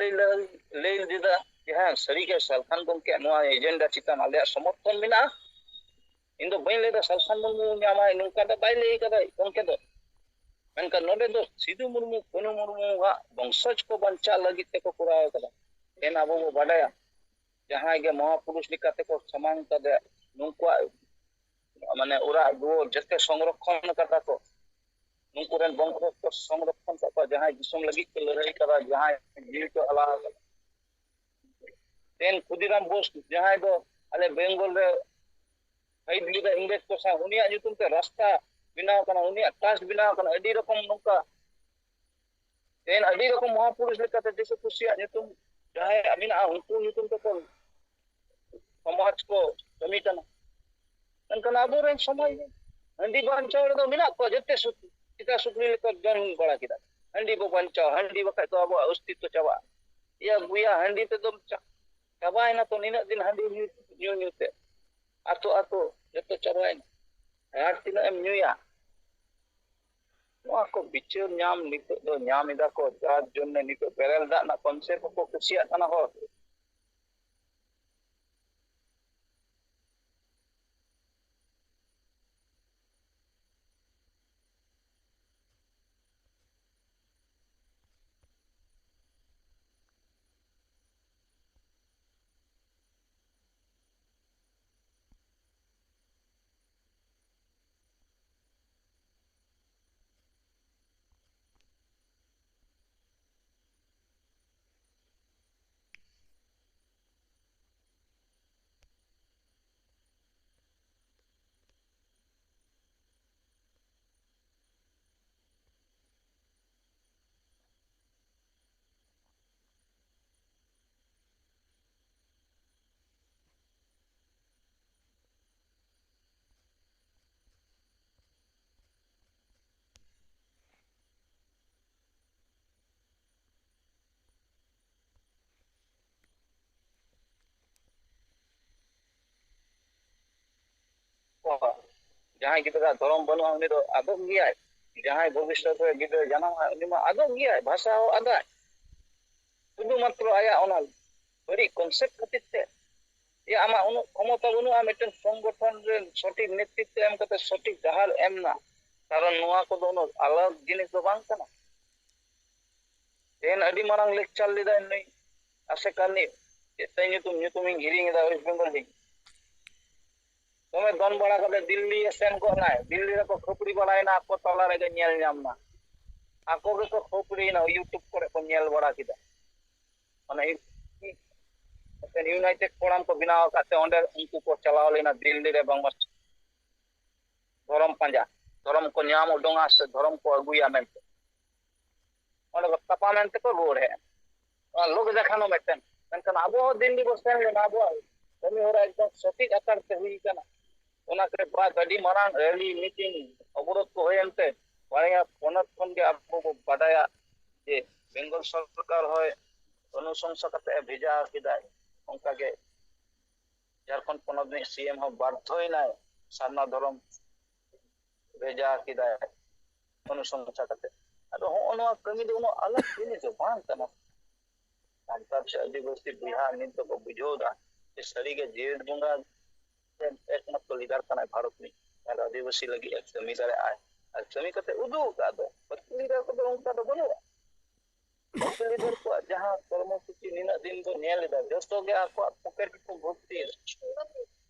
ᱞᱟᱹᱭ ᱞᱮᱫᱟ ᱡᱮ ᱦᱮᱸ ᱥᱟᱹᱨᱤᱜᱮ ᱥᱟᱞᱠᱷᱟᱱ ᱜᱚᱝᱠᱮᱭᱟᱜ ᱱᱚᱣᱟ ᱮᱡᱮᱱᱰᱟ ᱪᱮᱛᱟᱱ ᱟᱞᱮᱭᱟᱜ ᱥᱚᱢᱚᱨᱛᱷᱚᱱ ᱢᱮᱱᱟᱜᱼᱟ, ᱤᱧ ᱫᱚ ᱵᱟᱹᱧ ᱞᱟᱹᱭᱫᱟ ᱥᱟᱞᱠᱷᱟᱱ ᱢᱩᱨᱢᱩ ᱧᱟᱢᱟᱭ, ᱱᱚᱝᱠᱟ ᱫᱚ ᱵᱟᱭ ᱞᱟᱹᱭ ᱠᱟᱫᱟ ᱜᱚᱝᱠᱮ ᱫᱚ, ᱢᱮᱱᱠᱷᱟᱱ ᱱᱚᱰᱮ ᱫᱚ ᱥᱤᱫᱩ ᱢᱩᱨᱢᱩ ᱠᱟᱹᱱᱩ ᱢᱩᱨᱢᱩᱣᱟᱜ ᱵᱚᱝᱥᱚᱡ ᱠᱚ ᱵᱟᱧᱪᱟᱣ ᱞᱟᱹᱜᱤᱫ ᱛᱮᱠᱚ ᱠᱚᱨᱟᱣ ᱠᱟᱫᱟ, ᱮᱱ ᱟᱵᱚ ᱵᱚ ᱵᱟᱰᱟᱭᱟ ᱡᱟᱦᱟᱸᱭ ᱜᱮ ᱢᱚᱦᱟᱯᱩᱨᱩষ ᱞᱮᱠᱟᱛᱮᱠᱚ ᱥᱟᱢᱟᱝ ᱠᱟᱫᱮ ᱱᱩᱠᱩᱣᱟᱜ ᱢᱟᱱᱮ ᱚᱲᱟᱜ ᱫᱩᱣᱟᱹᱨ ᱡᱮᱛᱮ ᱥᱚᱝᱨᱚᱠᱷᱚᱱ ᱠᱟᱫᱟ ᱠᱚ, ᱱᱩᱠᱩ ᱨᱮᱱ ᱵᱚᱝᱥᱚ ᱠᱚ ᱥᱚᱝᱨᱚᱠᱷᱚᱱ ᱠᱟᱜ ᱠᱚᱣᱟ, ᱡᱟᱦᱟᱸᱭ ᱫᱤᱥᱚᱢ ᱞᱟᱹᱜᱤᱫ ᱠᱚ ᱞᱟᱹᱲᱦᱟᱹᱭ ᱠᱟᱫᱟ, ᱡᱟᱦᱟᱸᱭ ᱡᱤᱣᱤ ᱠᱚ ᱟᱞᱟᱭ ᱠᱟᱫᱟ, ᱛᱮᱦᱮᱧ ᱠᱷᱩᱫᱤᱨᱟᱢ ᱵᱳᱥ ᱡᱟᱦᱟᱸᱭ ᱫᱚ ᱟᱞᱮ ᱵᱮᱝᱜᱚᱞ ᱨᱮ ᱥᱟᱹᱦᱤᱫ ᱞᱮᱫᱟ ᱤᱝᱨᱮᱡᱽ ᱠᱚ ᱥᱟᱶ, ᱩᱱᱤᱭᱟᱜ ᱧᱩᱛᱩᱢ ᱛᱮ ᱨᱟᱥᱛᱟ ᱵᱮᱱᱟᱣ ᱠᱟᱱᱟ, ᱩᱱᱤᱭᱟᱜ ᱴᱨᱟᱥᱴ ᱵᱮᱱᱟᱣ ᱠᱟᱱᱟ, ᱟᱹᱰᱤ ᱨᱚᱠᱚᱢ ᱱᱚᱝᱠᱟ ᱛᱮᱦᱮᱧ ᱟᱹᱰᱤ ᱨᱚᱠᱚᱢ ᱢᱚᱦᱟᱯᱩᱨᱩষ ᱞᱮᱠᱟᱛᱮ ᱫᱤᱥᱟᱹ ᱠᱩᱥᱤᱭᱟᱜ ᱧᱩᱛᱩᱢ ᱡᱟᱦᱟᱸᱭᱟᱜ ᱢᱮᱱᱟᱜᱼᱟ ᱩᱱᱠᱩ ᱧᱩᱛᱩᱢ ᱛᱮᱠᱚ ᱥᱚᱢᱟᱡᱽ ᱠᱚ ᱠᱟᱹᱢᱤ ᱠᱟᱱᱟ, ᱢᱮᱱᱠᱷᱟᱱ ᱟᱵᱚᱨᱮᱱ ᱥᱚᱢᱟᱡᱽ ᱦᱟᱺᱰᱤ ᱵᱟᱧᱪᱟᱣ ᱨᱮᱫᱚ ᱢᱮᱱᱟᱜ ᱠᱚᱣᱟ ᱡᱮᱛᱮ ᱥᱤᱠᱟ ᱥᱩᱠᱨᱤ ᱞᱮᱠᱟ ᱡᱚᱢ ᱵᱟᱲᱟ ᱠᱮᱫᱟ, ᱦᱟᱺᱰᱤ ᱵᱚ ᱵᱟᱧᱪᱟᱣᱟ, ᱦᱟᱺᱰᱤ ᱵᱟᱠᱷᱟᱡ ᱫᱚ ᱟᱵᱚᱣᱟᱜ ᱚᱥᱛᱤᱛᱛᱚ ᱪᱟᱵᱟᱜᱼᱟ, ᱤᱭᱟᱹ ᱵᱩᱭᱟ ᱦᱟᱺᱰᱤ ᱛᱮᱫᱚᱢ ᱪᱟᱵᱟᱭᱮᱱᱟ ᱛᱚ, ᱱᱤᱱᱟᱹᱜ ᱫᱤᱱ ᱦᱟᱺᱰᱤ ᱧᱩ ᱛᱮ ᱟᱛᱳ ᱟᱛᱳ ᱡᱚᱛᱚ ᱪᱟᱵᱟᱭᱮᱱᱟ, ᱟᱨ ᱛᱤᱱᱟᱹᱜ ᱮᱢ ᱧᱩᱭᱟ, ᱱᱚᱣᱟ ᱠᱚ ᱵᱤᱪᱟᱹᱨ ᱧᱟᱢ ᱱᱤᱛᱚᱜ ᱫᱚ ᱧᱟᱢ ᱮᱫᱟ ᱠᱚ, ᱡᱟᱨ ᱡᱚᱱᱱᱮ ᱱᱤᱛᱚᱜ ᱵᱮᱨᱮᱞ ᱫᱟᱜ ᱨᱮᱱᱟᱜ ᱠᱚᱱᱥᱮᱯᱴ ᱦᱚᱸᱠᱚ ᱠᱩᱥᱤᱭᱟᱜ ᱠᱟᱱᱟ ᱦᱚᱲ, ᱡᱟᱦᱟᱸᱭ ᱜᱤᱫᱽᱨᱟᱹ ᱫᱷᱚᱨᱚᱢ ᱵᱟᱹᱱᱩᱜᱼᱟ ᱩᱱᱤ ᱫᱚ ᱟᱫᱚᱜ ᱜᱮᱭᱟᱭ, ᱡᱟᱦᱟᱸᱭ ᱵᱷᱚᱵᱤᱥᱥᱚᱛ ᱨᱮ ᱜᱤᱫᱽᱨᱟᱹ ᱡᱟᱱᱟᱢᱚᱜᱼᱟ ᱩᱱᱤ ᱢᱟ ᱟᱫᱚᱜ ᱜᱮᱭᱟᱭ, ᱵᱷᱟষᱟ ᱦᱚᱸ ᱟᱫᱟᱭ, শুধু মাত্র আয়া ᱚᱱᱟ ᱵᱟᱹᱲᱤᱡ ᱠᱚᱱᱥᱮᱯᱴ ᱠᱷᱟᱹᱛᱤᱨ ᱛᱮ ᱟᱢᱟᱜ ᱩᱱᱟᱹᱜ ᱠᱷᱚᱢᱚᱛᱟ ᱵᱟᱹᱱᱩᱜᱼᱟ ᱢᱤᱫᱴᱮᱱ ᱥᱚᱝᱜᱚᱴᱷᱚᱱ ᱨᱮ ᱥᱚᱴᱷᱤᱠ ᱱᱮᱛᱨᱤᱛᱵ ᱮᱢ ᱠᱟᱛᱮ ᱥᱚᱴᱷᱤᱠ ᱰᱟᱦᱟᱨ ᱮᱢᱱᱟ, ᱠᱟᱨᱚᱱ ᱱᱚᱣᱟ ᱠᱚᱫᱚ ᱩᱱᱟᱹᱜ ᱟᱞᱟᱫ ᱡᱤᱱᱤᱥ ᱫᱚ ᱵᱟᱝ ᱠᱟᱱᱟ। ᱛᱮᱦᱮᱧ ᱟᱹᱰᱤ ᱢᱟᱨᱟᱝ ᱞᱮᱠᱪᱟᱨ ᱞᱮᱫᱟᱭ ᱱᱩᱭ ᱟᱥᱮᱠᱟ ᱨᱤᱱᱤᱡ, ᱪᱮᱫ ᱛᱟᱭ ᱧᱩᱛᱩᱢᱤᱧ ᱦᱤᱲᱤᱧᱮᱫᱟ, ᱳᱭᱮᱥᱴ ᱵᱮᱝᱜᱚᱞ ᱨᱤᱱᱤᱡ, ᱫᱚᱢᱮ ᱫᱚᱱ ᱵᱟᱲᱟ ᱠᱟᱛᱮ ᱫᱤল্ᱞᱤ ᱥᱮᱱ ᱠᱚᱜ ᱱᱟᱭ, ᱫᱤल्ली ᱨᱮᱠᱚ ᱠᱷᱟᱹᱯᱲᱤ ᱵᱟᱲᱟᱭᱮᱱᱟ, ᱟᱠᱚ ᱛᱟᱞᱟ ᱨᱮᱜᱮ ᱧᱮᱞ ᱧᱟᱢ ᱱᱟ, ᱟᱠᱚ ᱜᱮᱠᱚ ᱠᱷᱟᱹᱯᱲᱤᱭᱮᱱᱟ, ᱤᱭᱩᱴᱩᱵ ᱠᱚᱨᱮ ᱠᱚ ᱧᱮᱞ ᱵᱟᱲᱟ ᱠᱮᱫᱟ। ᱚᱱᱟ ᱢᱤᱫᱴᱮᱱ ᱤউᱱᱟইᱴᱮᱰ ᱯᱷᱳᱨᱟᱢ ᱠᱚ ᱵᱮᱱᱟᱣ ᱟᱠᱟᱫ ᱛᱮ ᱚᱸᱰᱮ ᱩᱱᱠᱩ ᱠᱚ ᱪᱟᱞᱟᱣ ᱞᱮᱱᱟ ᱫᱤল্ᱞᱤ ᱨᱮ ᱵᱟᱝᱢᱟ ᱫᱷᱚᱨᱚᱢ ᱯᱟᱸᱡᱟ, ᱫᱷᱚᱨᱚᱢ ᱠᱚ ᱧᱟᱢ ᱩᱰᱩᱝᱟ ᱥᱮ ᱫᱷᱚᱨᱚᱢ ᱠᱚ ᱟᱹᱜᱩᱭᱟ ᱢᱮᱱᱛᱮ, ᱚᱸᱰᱮ ᱠᱚ ᱛᱟᱯᱟᱢᱮᱱ ᱛᱮᱠᱚ ᱨᱩᱣᱟᱹᱲ ᱦᱮᱡ ᱮᱱᱟ। ᱞᱳᱠ দেখানো ᱢᱤᱫᱴᱮᱱ, ᱢᱮᱱᱠᱷᱟᱱ ᱟᱵᱚ ᱦᱚᱸ ᱫᱤল্ᱞᱤ ᱵᱚ ᱥᱮᱱ ᱞᱮᱱᱟ, ᱟᱵᱚᱣᱟᱜ ᱠᱟᱹᱢᱤ ᱦᱚᱨᱟ ᱮᱠᱫᱚᱢ ᱥᱚᱴᱷᱤᱠ ᱟᱠᱟᱨ ᱛᱮ ᱦᱩᱭ ᱟᱠᱟᱱᱟ। ᱚᱱᱟ ᱠᱚᱨᱮ ᱵᱟᱫ ᱟᱹᱰᱤ ᱢᱟᱨᱟᱝ ᱨᱮᱞᱤ ᱢᱤᱴᱤᱝ ᱚᱵᱚᱨᱳধ ᱠᱚ ᱦᱩᱭᱮᱱᱛᱮ ᱵᱟᱨᱭᱟ ᱯᱚᱱᱚᱛ ᱠᱷᱚᱱᱜᱮ ᱟᱵᱚ ᱵᱚ ᱵᱟᱰᱟᱭᱟ ᱡᱮ ᱵᱮᱝᱜᱚᱞ ᱥᱚᱨᱠᱟর ᱦᱚᱸ ᱚᱱᱩᱥᱚᱝᱥᱟ ᱠᱟᱛᱮ ᱵᱷᱮᱡᱟ ᱠᱮᱫᱟᱭ, ᱚᱱᱠᱟᱜᱮ ᱡᱷᱟᱲᱠᱷᱚᱸᱰ ᱯᱚᱱᱚᱛ ᱨᱤᱱᱤᱡ ᱥᱤএᱢ ᱦᱚᱸ ᱵᱟᱫᱽᱫᱷᱚᱭᱮᱱᱟᱭ ᱥᱟᱨᱱᱟ ᱫᱷᱚᱨᱚᱢ ᱵᱷᱮᱡᱟ ᱠᱮᱫᱟᱭ ᱚᱱᱩᱥᱚᱝᱥᱟ ᱠᱟᱛᱮ। ᱟᱫᱚ ᱦᱚᱸᱜᱼᱚ ᱱᱚᱣᱟ ᱠᱟᱹᱢᱤ ᱫᱚ ᱩᱱᱟᱹᱜ ᱟᱞᱟᱜ ᱡᱤᱱᱤᱥ ᱫᱚ ᱵᱟᱝ ᱠᱟᱱᱟ। ᱥᱟᱱᱛᱟᱲ ᱥᱮ ᱟᱹᱫᱤᱵᱟᱹᱥᱤ ᱵᱚᱭᱦᱟ ᱱᱤᱛ ᱫᱚᱠᱚ ᱵᱩᱡᱷᱟᱹᱣᱫᱟ ᱡᱮ ᱥᱟᱹᱨᱤᱜᱮ ᱡᱮᱣᱮᱫ ᱵᱚᱸᱜᱟ একমাত্র লিডার কানায় ভারত ᱨᱤᱱᱤᱡ, ᱟᱨ ᱟᱹᱫᱤᱵᱟᱹᱥᱤ ᱞᱟᱹᱜᱤᱫ ᱮ ᱠᱟᱹᱢᱤ ᱫᱟᱲᱮᱭᱟᱜᱼᱟᱭ, ᱟᱨ ᱠᱟᱹᱢᱤ ᱠᱟᱛᱮ ᱩᱫᱩᱜ ᱟᱠᱟᱫ ᱫᱚ, ᱵᱟᱹᱠᱤ ᱞᱤᱰᱟᱨ ᱠᱚᱫᱚ ᱚᱱᱠᱟ ᱫᱚ ᱵᱟᱹᱱᱩᱜᱼᱟ। ᱵᱟᱹᱠᱤ ᱞᱤᱰᱟᱨ ᱠᱚᱣᱟᱜ ᱡᱟᱦᱟᱸ ᱠᱚᱨᱢᱚᱥᱩᱪᱤ ᱱᱤᱱᱟᱹᱜ ᱫᱤᱱ ᱵᱚ ᱧᱮᱞ ᱮᱫᱟ ᱡᱚᱛᱚ ᱜᱮ ᱟᱠᱚᱣᱟᱜ ᱯᱚᱠᱮᱴ ᱨᱮᱠᱚ ᱵᱷᱚᱨᱛᱤᱭᱮᱫᱟ।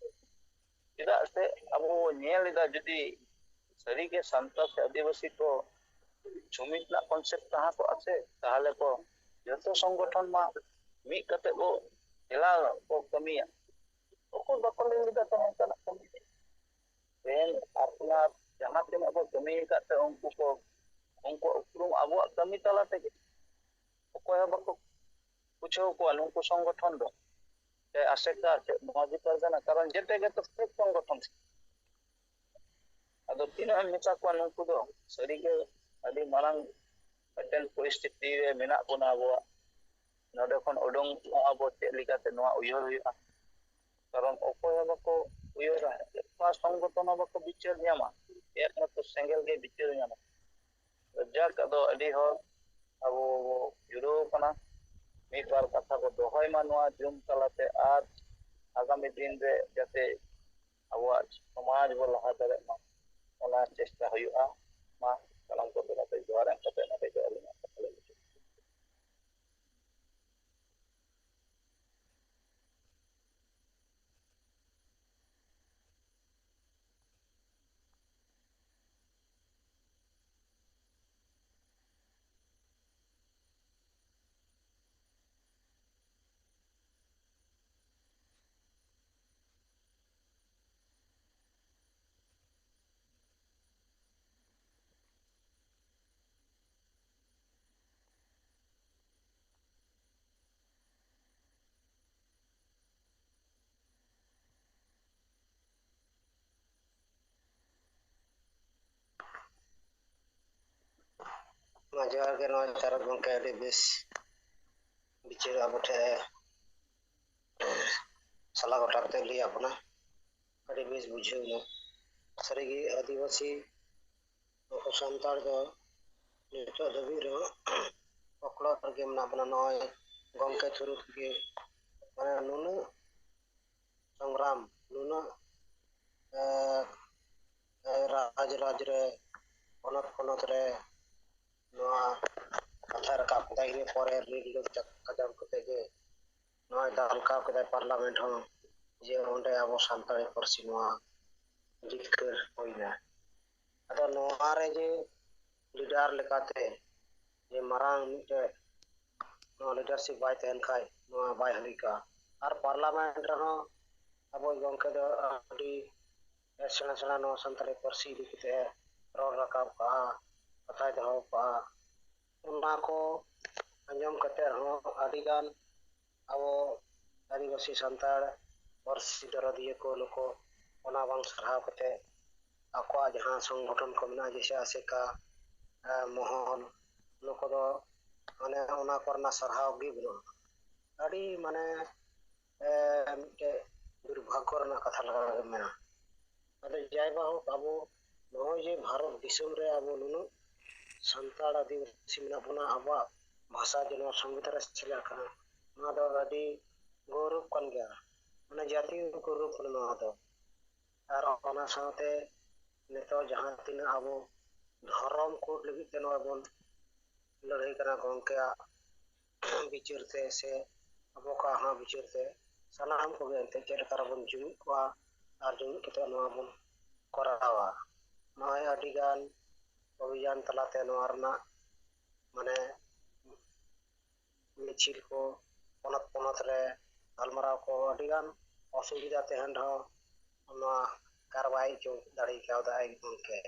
ᱪᱮᱫᱟᱜ ᱥᱮ ᱟᱵᱚ ᱧᱮᱞ ᱮᱫᱟ ᱡᱩᱫᱤ ᱥᱟᱹᱨᱤᱜᱮ ᱥᱟᱱᱛᱟᱲ ᱥᱮ ᱟᱹᱫᱤᱵᱟᱹᱥᱤ ko ᱡᱩᱢᱤᱫ ᱨᱮᱱᱟᱜ ᱠᱚᱱᱥᱮᱯᱴ ᱛᱟᱦᱮᱸ ᱠᱚᱜᱼᱟ ᱥᱮ, ᱛᱟᱦᱚᱞᱮ ᱠᱚ ᱡᱚᱛᱚ ᱥᱚᱝᱜᱚᱴᱷᱚᱱ ᱢᱟ ᱢᱤᱫ ᱠᱟᱛᱮ ᱵᱚ ᱮᱞᱟᱣ ᱠᱚ ᱠᱟᱹᱢᱤᱭᱟ। ᱚᱠᱚᱭ ᱵᱟᱠᱚ ᱞᱟᱹᱭ ᱞᱮᱫᱟ ᱛᱚ ᱱᱚᱝᱠᱟᱱᱟᱜ ᱠᱟᱹᱢᱤ, ᱛᱮᱦᱮᱧ ᱟᱯᱱᱟᱨ ᱡᱟᱦᱟᱸ ᱛᱤᱱᱟᱹᱜ ᱵᱚ ᱠᱟᱹᱢᱤ ᱟᱠᱟᱫ ᱛᱮ ᱩᱱᱠᱩ ᱩᱯᱨᱩᱢ ᱟᱵᱚᱣᱟᱜ ᱠᱟᱹᱢᱤ ᱛᱟᱞᱟ ᱛᱮᱜᱮ, ᱚᱠᱚᱭ ᱦᱚᱸ ᱵᱟᱠᱚ ᱵᱩᱡᱷᱟᱹᱣ ᱠᱚᱣᱟ ᱱᱩᱠᱩ ᱥᱚᱝᱜᱚᱴᱷᱚᱱ ᱫᱚ ᱥᱮ ᱟᱥᱮᱠᱟ ᱥᱮ ᱢᱟᱹᱡᱷᱤ ᱯᱟᱨᱜᱟᱱᱟ, ᱠᱟᱨᱚᱱ ᱡᱮᱛᱮ ᱜᱮᱛᱚ ᱥᱚᱝᱜᱚᱴᱷᱚᱱ। ᱟᱫᱚ ᱛᱤᱱᱟᱹᱜ ᱮᱢ ᱢᱮᱛᱟ ᱠᱚᱣᱟ ᱱᱩᱠᱩ ᱫᱚ ᱥᱟᱹᱨᱤᱜᱮ ᱟᱹᱰᱤ ᱢᱟᱨᱟᱝ ᱢᱤᱫᱴᱮᱱ ᱯᱚᱨᱤᱥᱛᱷᱤᱛᱤ ᱨᱮ ᱢᱮᱱᱟᱜ ᱵᱚᱱᱟ ᱟᱵᱚᱣᱟᱜ, ᱱᱚᱰᱮ ᱠᱷᱚᱱ ᱩᱰᱩᱝᱚᱜ ᱟᱵᱚ ᱪᱮᱫ ᱞᱮᱠᱟᱛᱮ ᱱᱚᱣᱟ ᱩᱭᱦᱟᱹᱨ ᱦᱩᱭᱩᱜᱼᱟ। ᱠᱟᱨᱚᱱ ᱚᱠᱚᱭ ᱦᱚᱸ ᱵᱟᱠᱚ ᱩᱭᱦᱟᱹᱨᱟ, ᱱᱚᱣᱟ ᱥᱚᱝᱜᱚᱴᱷᱚᱱ ᱦᱚᱸ ᱵᱟᱠᱚ ᱵᱤᱪᱟᱹᱨ ᱧᱟᱢᱟ, ᱮᱠᱢᱟᱛᱨᱚ ᱥᱮᱸᱜᱮᱞ ᱜᱮ ᱵᱤᱪᱟᱹᱨ ᱧᱟᱢᱟ। ᱡᱟᱠ ᱟᱫᱚ ᱟᱹᱰᱤ ᱦᱚᱲ ᱟᱵᱚ ᱵᱚ ᱡᱩᱲᱟᱹᱣ ᱟᱠᱟᱱᱟ, ᱢᱤᱫ ᱵᱟᱨ ᱠᱟᱛᱷᱟ ᱵᱚ ᱫᱚᱦᱚᱭ ᱢᱟ ᱱᱚᱣᱟ ᱡᱩᱢ ᱛᱟᱞᱟᱛᱮ, ᱟᱨ আগামী দিন রে যাতে আবহাওয়ার সমাজ বো লাহা দাঁড়ায় মা ᱚᱱᱟ ᱪᱮᱥᱴᱟ ᱦᱩᱭᱩᱜᱼᱟ। ᱢᱟ ᱥᱟᱱᱟᱢ ᱠᱚᱜᱮ ᱱᱚᱛᱮ ᱡᱚᱦᱟᱨ ᱮᱢ ᱠᱟᱛᱮ ᱱᱚᱰᱮ ᱜᱮ ᱟᱹᱞᱤᱧᱟᱜ ᱠᱟᱛᱷᱟ ᱞᱤᱧ ᱢᱩᱪᱟᱹᱫ। ᱡᱚᱦᱟᱨ ᱜᱮ ᱱᱚᱣᱟ ᱪᱟᱨᱚᱠ ᱜᱚᱝᱠᱮ ᱟᱹᱰᱤ ᱵᱮᱥ ᱵᱤᱪᱟᱹᱨ ᱟᱵᱚ ᱴᱷᱮᱱ ᱥᱟᱞᱟ ᱜᱚᱴᱟ ᱠᱟᱛᱮ ᱞᱟᱹᱭ ᱟᱵᱚᱱᱟ, ᱟᱹᱰᱤ ᱵᱮᱥ ᱵᱩᱡᱷᱟᱹᱣ ᱮᱱᱟ। ᱥᱟᱹᱨᱤᱜᱮ ᱟᱹᱫᱤᱵᱟᱹᱥᱤ ᱥᱟᱱᱛᱟᱲ ᱫᱚ ᱱᱤᱛᱚᱜ ᱫᱷᱟᱹᱵᱤᱡ ᱨᱮᱦᱚᱸ ᱚᱠᱲᱚᱜ ᱨᱮᱜᱮ ᱢᱮᱱᱟᱜ ᱵᱚᱱᱟ। ᱱᱚᱜᱼᱚᱭ ᱜᱚᱝᱠᱮ ᱛᱷᱩᱨᱩ ᱛᱮᱜᱮ ᱢᱟᱱᱮ ᱱᱩᱱᱟᱹᱜ ᱥᱚᱝᱜᱨᱟᱢ, ᱱᱩᱱᱟᱹᱜ ᱨᱟᱡᱽ ᱨᱮ ᱯᱚᱱᱚᱛ ᱯᱚᱱᱚᱛ ᱨᱮ ᱱᱚᱣᱟ ᱠᱟᱛᱷᱟ ᱨᱟᱠᱟᱵ ᱠᱮᱫᱟᱭ, ᱤᱱᱟᱹ ᱯᱚᱨᱮ ᱨᱤᱰ ᱠᱟᱡᱟᱢ ᱠᱟᱛᱮ ᱜᱮ ᱱᱚᱣᱟᱭ ᱫᱟᱞᱠᱟᱣ ᱠᱮᱫᱟᱭ ᱯᱟᱨᱞᱟᱢᱮᱱᱴ ᱦᱚᱸ, ᱡᱮ ᱚᱸᱰᱮ ᱟᱵᱚ ᱥᱟᱱᱛᱟᱲᱤ ᱯᱟᱹᱨᱥᱤ ᱱᱚᱣᱟ ᱡᱤᱛᱠᱟᱹᱨ ᱦᱩᱭᱱᱟ। ᱟᱫᱚ ᱱᱚᱣᱟ ᱨᱮ ᱡᱮ ᱞᱤᱰᱟᱨ ᱞᱮᱠᱟᱛᱮ ᱡᱮ ᱢᱟᱨᱟᱝ ᱢᱤᱫᱴᱮᱡ ᱱᱚᱣᱟ ᱞᱤᱰᱟᱨᱥᱤᱯ ᱵᱟᱭ ᱛᱟᱦᱮᱱ ᱠᱷᱟᱡ ᱱᱚᱣᱟ ᱵᱟᱭ ᱦᱩᱭ ᱠᱚᱜᱼᱟ। ᱟᱨ ᱯᱟᱨᱞᱟᱢᱮᱱᱴ ᱨᱮᱦᱚᱸ ᱟᱵᱚ ᱜᱚᱝᱠᱮ ᱫᱚ ᱟᱹᱰᱤ ᱥᱮᱬᱟ ᱥᱮᱬᱟ ᱱᱚᱣᱟ ᱥᱟᱱᱛᱟᱲᱤ ᱯᱟᱹᱨᱥᱤ ᱤᱫᱤ ᱠᱟᱛᱮ ᱨᱚᱲ ᱨᱟᱠᱟᱵ ᱠᱟᱜᱼᱟ, ᱠᱟᱛᱷᱟᱭ ᱫᱚᱦᱚ ᱠᱟᱜᱼᱟ। ᱚᱱᱟ ᱠᱚ ᱟᱸᱡᱚᱢ ᱠᱟᱛᱮ ᱦᱚᱸ ᱟᱹᱰᱤᱜᱟᱱ ᱟᱵᱚ ᱟᱹᱫᱤᱵᱟᱹᱥᱤ ᱥᱟᱱᱛᱟᱲ ᱯᱟᱹᱨᱥᱤ ᱫᱟᱨᱟᱫᱤᱭᱟᱹ ᱠᱚ ᱱᱩᱠᱩ ᱚᱱᱟ ᱵᱟᱝ ᱥᱟᱨᱦᱟᱣ ᱠᱟᱛᱮ ᱟᱠᱚᱣᱟᱜ ᱡᱟᱦᱟᱸ ᱥᱚᱝᱜᱚᱴᱷᱚᱱ ᱠᱚ ᱢᱮᱱᱟᱜᱼᱟ, ᱡᱮᱭᱥᱮ ᱟᱥᱮᱠᱟ, ᱢᱚᱦᱚᱞ, ᱱᱩᱠᱩ ᱫᱚ ᱢᱟᱱᱮ ᱚᱱᱟ ᱠᱚᱨᱮᱱᱟᱜ ᱥᱟᱨᱦᱟᱣ ᱜᱮ ᱵᱟᱹᱱᱩᱜᱼᱟ। ᱟᱹᱰᱤ ᱢᱟᱱᱮ ᱢᱤᱫᱴᱮᱡ ᱫᱩᱨᱵᱷᱟᱜᱽᱜᱚ ᱨᱮᱱᱟᱜ ᱠᱟᱛᱷᱟ ᱞᱮᱠᱟ ᱜᱮ ᱢᱮᱱᱟ। ᱟᱫᱚ ᱡᱟᱭᱦᱳᱠ ᱟᱵᱚ ᱱᱚᱜᱼᱚᱭ ᱡᱮ ᱵᱷᱟᱨᱚᱛ ᱫᱤᱥᱚᱢ ᱨᱮ ᱟᱵᱚ ᱱᱩᱱᱟᱹᱜ ᱥᱟᱱᱛᱟᱲ ᱟᱹᱫᱤᱵᱟᱹᱥᱤ ᱢᱮᱱᱟᱜ ᱵᱚᱱᱟ, ᱟᱵᱚᱣᱟᱜ ᱵᱷᱟষᱟ ᱡᱮ ᱱᱚᱣᱟ ᱥᱚᱝᱵᱤᱫᱷᱟᱱ ᱨᱮ ᱥᱮᱞᱮᱫ ᱟᱠᱟᱱᱟ, ᱱᱚᱣᱟ ᱫᱚ ᱟᱹᱰᱤ ᱜᱚᱨᱚᱵᱽ ᱠᱟᱱ ᱜᱮᱭᱟ, ᱢᱟᱱᱮ ᱡᱟᱛᱤᱭᱚ ᱜᱚᱨᱚᱵᱽ ᱠᱟᱱᱟ ᱱᱚᱣᱟ ᱫᱚ। ᱟᱨ ᱚᱱᱟ ᱥᱟᱶᱛᱮ ᱱᱤᱛᱚᱜ ᱡᱟᱦᱟᱸ ᱛᱤᱱᱟᱹᱜ ᱟᱵᱚ ᱫᱷᱚᱨᱚᱢ ᱠᱳᱰ ᱞᱟᱹᱜᱤᱫ ᱛᱮ ᱱᱚᱣᱟ ᱵᱚᱱ ᱞᱟᱹᱲᱦᱟᱹᱭ ᱠᱟᱱᱟ ᱜᱚᱝᱠᱮᱭᱟᱜ ᱵᱤᱪᱟᱹᱨ ᱛᱮ ᱥᱮ ᱟᱵᱚ ᱠᱚᱣᱟᱜ ᱦᱚᱸ ᱵᱤᱪᱟᱹᱨ ᱛᱮ, ᱥᱟᱱᱟᱢ ᱠᱚᱜᱮ ᱮᱱᱛᱮᱫ ᱪᱮᱫ ᱞᱮᱠᱟ ᱨᱮᱵᱚᱱ ᱡᱩᱢᱤᱫ ᱠᱚᱜᱼᱟ ᱟᱨ ᱡᱩᱢᱤᱫ ᱠᱟᱛᱮ ᱱᱚᱣᱟ ᱵᱚᱱ ᱠᱚᱨᱟᱣᱟ। ᱱᱚᱜᱼᱚᱭ ᱟᱹᱰᱤᱜᱟᱱ ᱚᱵᱷᱤᱡᱟᱱ ᱛᱟᱞᱟᱛᱮ ᱱᱚᱣᱟ ᱨᱮᱱᱟᱜ ᱢᱟᱱᱮ ᱢᱤছিল ᱠᱚ ᱯᱚᱱᱚᱛ ᱯᱚᱱᱚᱛ ᱨᱮ ᱜᱟᱞᱢᱟᱨᱟᱣ ᱠᱚ ᱟᱹᱰᱤᱜᱟᱱ ᱚᱥᱩᱵᱤᱫᱟ ᱛᱟᱦᱮᱱ ᱨᱮᱦᱚᱸ ᱱᱚᱣᱟ ᱠᱟᱨᱵᱟᱭ ᱪᱚ ᱫᱟᱲᱮ ᱠᱟᱣᱫᱟᱭ ᱜᱚᱝᱠᱮ।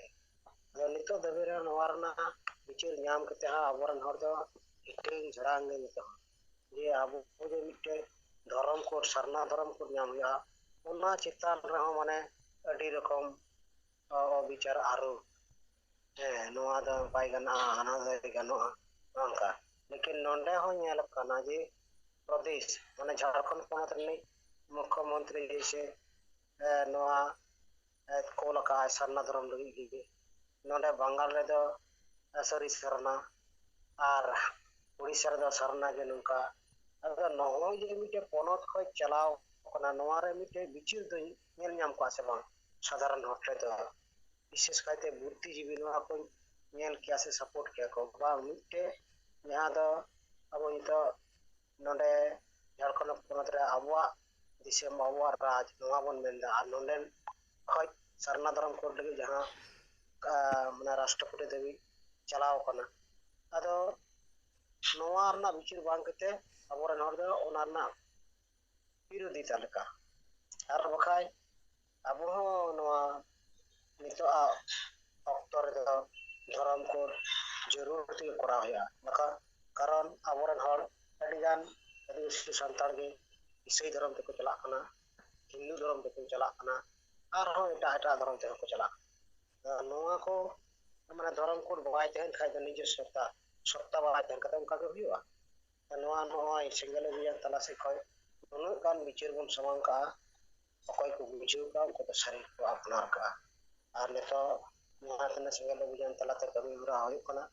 ᱟᱫᱚ ᱱᱤᱛᱚᱜ ᱫᱷᱟᱹᱵᱤᱡ ᱨᱮ ᱱᱚᱣᱟ ᱨᱮᱱᱟᱜ ᱵᱤᱪᱟᱹᱨ ᱧᱟᱢ ᱠᱟᱛᱮ ᱦᱚᱸ ᱟᱵᱚᱨᱮᱱ ᱦᱚᱲ ᱫᱚ ᱦᱤᱴᱟᱹᱝ ᱡᱷᱟᱲᱟᱝ ᱜᱮ ᱱᱤᱛᱚᱜ ᱡᱮ ᱟᱵᱚ ᱡᱮ ᱢᱤᱫᱴᱮᱡ ᱫᱷᱚᱨᱚᱢ ᱠᱳᱰ ᱥᱟᱨᱱᱟ ᱫᱷᱚᱨᱚᱢ ᱠᱳᱰ ᱧᱟᱢ ᱦᱩᱭᱩᱜᱼᱟ, ᱚᱱᱟ ᱪᱮᱛᱟᱱ ᱨᱮᱦᱚᱸ ᱢᱟᱱᱮ ᱟᱹᱰᱤ ᱨᱚᱠᱚᱢ ᱚᱵᱤᱪᱟᱨ ᱟᱨᱳᱯ, ᱦᱮᱸ ᱱᱚᱣᱟ ᱫᱚ ᱵᱟᱭ ᱜᱟᱱᱚᱜᱼᱟ, ᱦᱟᱱᱟ ᱫᱚ ᱜᱟᱱᱚᱜᱼᱟ ᱱᱚᱝᱠᱟ। ᱞᱮᱠᱤᱱ ᱱᱚᱰᱮ ᱦᱚᱸ ᱧᱮᱞᱚᱜ ᱠᱟᱱᱟ ᱡᱮ ᱯᱨᱚᱫᱮᱥ ᱢᱟᱱᱮ ᱡᱷᱟᱲᱠᱷᱚᱸᱰ ᱯᱚᱱᱚᱛ ᱨᱤᱱᱤᱡ ᱢᱩᱠᱠᱷᱚ ᱢᱚᱱᱛᱨᱤ ᱥᱮ ᱱᱚᱣᱟ ᱠᱳᱞ ᱟᱠᱟᱜᱼᱟᱭ ᱥᱟᱨᱱᱟ ᱫᱷᱚᱨᱚᱢ ᱞᱟᱹᱜᱤᱫ ᱜᱮ। ᱱᱚᱰᱮ ᱵᱟᱝᱜᱟᱞ ᱨᱮᱫᱚ ᱥᱟᱹᱨᱤ ᱥᱟᱨᱱᱟ, ᱟᱨ ᱩᱲᱤᱥᱥᱟ ᱨᱮᱫᱚ ᱥᱟᱨᱱᱟ ᱜᱮ ᱱᱚᱝᱠᱟ। ᱟᱫᱚ ᱱᱚᱜᱼᱚᱭ ᱡᱮ ᱢᱤᱫᱴᱮᱡ ᱯᱚᱱᱚᱛ ᱠᱷᱚᱡ ᱪᱟᱞᱟᱣ ᱠᱟᱱᱟ, ᱱᱚᱣᱟ ᱨᱮ ᱢᱤᱫᱴᱮᱡ ᱵᱤᱪᱟᱹᱨ ᱫᱚᱧ ᱧᱮᱞ ᱧᱟᱢ ᱠᱚᱜᱼᱟ ᱥᱮ ᱵᱟᱝ ᱥᱟᱫᱷᱟᱨᱚᱱ ᱦᱚᱲ ᱴᱷᱮᱡ ᱫᱚ, ᱵᱤᱥᱮᱥ ᱠᱟᱭᱛᱮ ᱵᱩᱫᱽᱫᱷᱤᱡᱤᱵী ᱱᱚᱣᱟ ᱠᱚᱧ ᱧᱮᱞ ᱠᱮᱭᱟ ᱥᱮ ᱥᱟᱯᱳᱨᱴ ᱠᱮᱭᱟ ᱠᱚ, ᱵᱟᱝ ᱢᱤᱫᱴᱮᱡ ᱡᱟᱦᱟᱸ ᱫᱚ ᱟᱵᱚ ᱱᱤᱛᱚᱜ ᱱᱚᱰᱮ ᱡᱷᱟᱲᱠᱷᱚᱸᱰ ᱯᱚᱱᱚᱛ ᱨᱮ ᱟᱵᱚᱣᱟᱜ ᱫᱤᱥᱚᱢ ᱟᱵᱚᱣᱟᱜ ᱨᱟᱡᱽ ᱱᱚᱣᱟ ᱵᱚᱱ ᱢᱮᱱᱫᱟ, ᱟᱨ ᱱᱚᱰᱮᱱ ᱠᱷᱚᱡ ᱥᱟᱨᱱᱟ ᱫᱷᱚᱨᱚᱢ ᱠᱳᱰ ᱞᱟᱹᱜᱤᱫ ᱡᱟᱦᱟᱸ ᱢᱟᱱᱮ ᱨᱟᱥᱴᱨᱚᱯᱚᱛᱤ ᱫᱷᱟᱹᱵᱤᱡ ᱪᱟᱞᱟᱣ ᱠᱟᱱᱟ, ᱟᱫᱚ ᱱᱚᱣᱟ ᱨᱮᱱᱟᱜ ᱵᱤᱪᱟᱹᱨ ᱵᱟᱝ ᱠᱟᱛᱮ ᱟᱵᱚᱨᱮᱱ ᱦᱚᱲ ᱫᱚ ᱚᱱᱟ ᱨᱮᱱᱟᱜ ᱵᱤᱨᱳᱫᱷᱤᱛᱟ ᱞᱮᱠᱟ, ᱟᱨ ᱵᱟᱠᱷᱟᱡ ᱟᱵᱚ ᱦᱚᱸ ᱱᱚᱣᱟ ᱱᱤᱛᱚᱜᱟᱜ ᱚᱠᱛᱚ ᱨᱮᱫᱚ ᱫᱷᱚᱨᱚᱢ ᱠᱳᱰ ᱡᱟᱹᱨᱩᱲ ᱛᱮᱜᱮ ᱠᱚᱨᱟᱣ ᱦᱩᱭᱩᱜᱼᱟ, ᱵᱟᱠᱷᱟᱱ ᱠᱟᱨᱚᱱ ᱟᱵᱚᱨᱮᱱ ᱦᱚᱲ ᱟᱹᱰᱤᱜᱟᱱ ᱟᱹᱫᱤᱵᱟᱹᱥᱤ ᱥᱟᱱᱛᱟᱲ ᱜᱮ ᱤᱥᱟᱹᱭ ᱫᱷᱚᱨᱚᱢ ᱛᱮᱠᱚ ᱪᱟᱞᱟᱜ ᱠᱟᱱᱟ, ᱦᱤᱱᱫᱩ ᱫᱷᱚᱨᱚᱢ ᱛᱮᱠᱚ ᱪᱟᱞᱟᱜ ᱠᱟᱱᱟ, ᱟᱨᱦᱚᱸ ᱮᱴᱟᱜ ᱮᱴᱟᱜ ᱫᱷᱚᱨᱚᱢ ᱛᱮᱦᱚᱸ ᱠᱚ ᱪᱟᱞᱟᱜ ᱠᱟᱱᱟ। ᱱᱚᱣᱟ ᱠᱚ ᱢᱟᱱᱮ ᱫᱷᱚᱨᱚᱢ ᱠᱳᱰ ᱵᱟᱭ ᱛᱟᱦᱮᱱ ᱠᱷᱟᱡ ᱫᱚ ᱱᱤᱡᱮᱥᱥᱚᱛᱟ ᱥᱚᱛᱛᱟ ᱵᱟᱭ ᱛᱟᱦᱮᱱ ᱠᱷᱟᱡ ᱫᱚ ᱚᱱᱠᱟ ᱜᱮ ᱦᱩᱭᱩᱜᱼᱟ। ᱱᱚᱣᱟ ᱱᱚᱜᱼᱚᱭ ᱥᱮᱸᱜᱮᱞ ᱚᱵᱷᱤᱡᱟᱱ ᱛᱟᱞᱟ ᱥᱮᱫ ᱠᱷᱚᱡ ᱩᱱᱟᱹᱜ ᱜᱟᱱ ᱵᱤᱪᱟᱹᱨ ᱵᱚᱱ ᱥᱟᱢᱟᱝ ᱠᱟᱜᱼᱟ, ᱚᱠᱚᱭ ᱠᱚ ᱵᱩᱡᱷᱟᱹᱣ ᱠᱟᱜᱼᱟ ᱩᱱᱠᱩ ᱫᱚ ᱥᱟᱹᱨᱤ ᱜᱮᱠᱚ ᱟᱯᱱᱟᱨ ᱠᱟᱜᱼᱟ। ᱟᱨ ᱱᱤᱛᱚᱜ ᱡᱟᱦᱟᱸ ᱛᱤᱱᱟᱹᱜ ᱥᱮᱸᱜᱮᱞ ᱚᱵᱷᱤᱡᱟᱱ ᱛᱟᱞᱟᱛᱮ ᱠᱟᱹᱢᱤ ᱦᱚᱨᱟ ᱦᱩᱭᱩᱜ ᱠᱟᱱᱟ,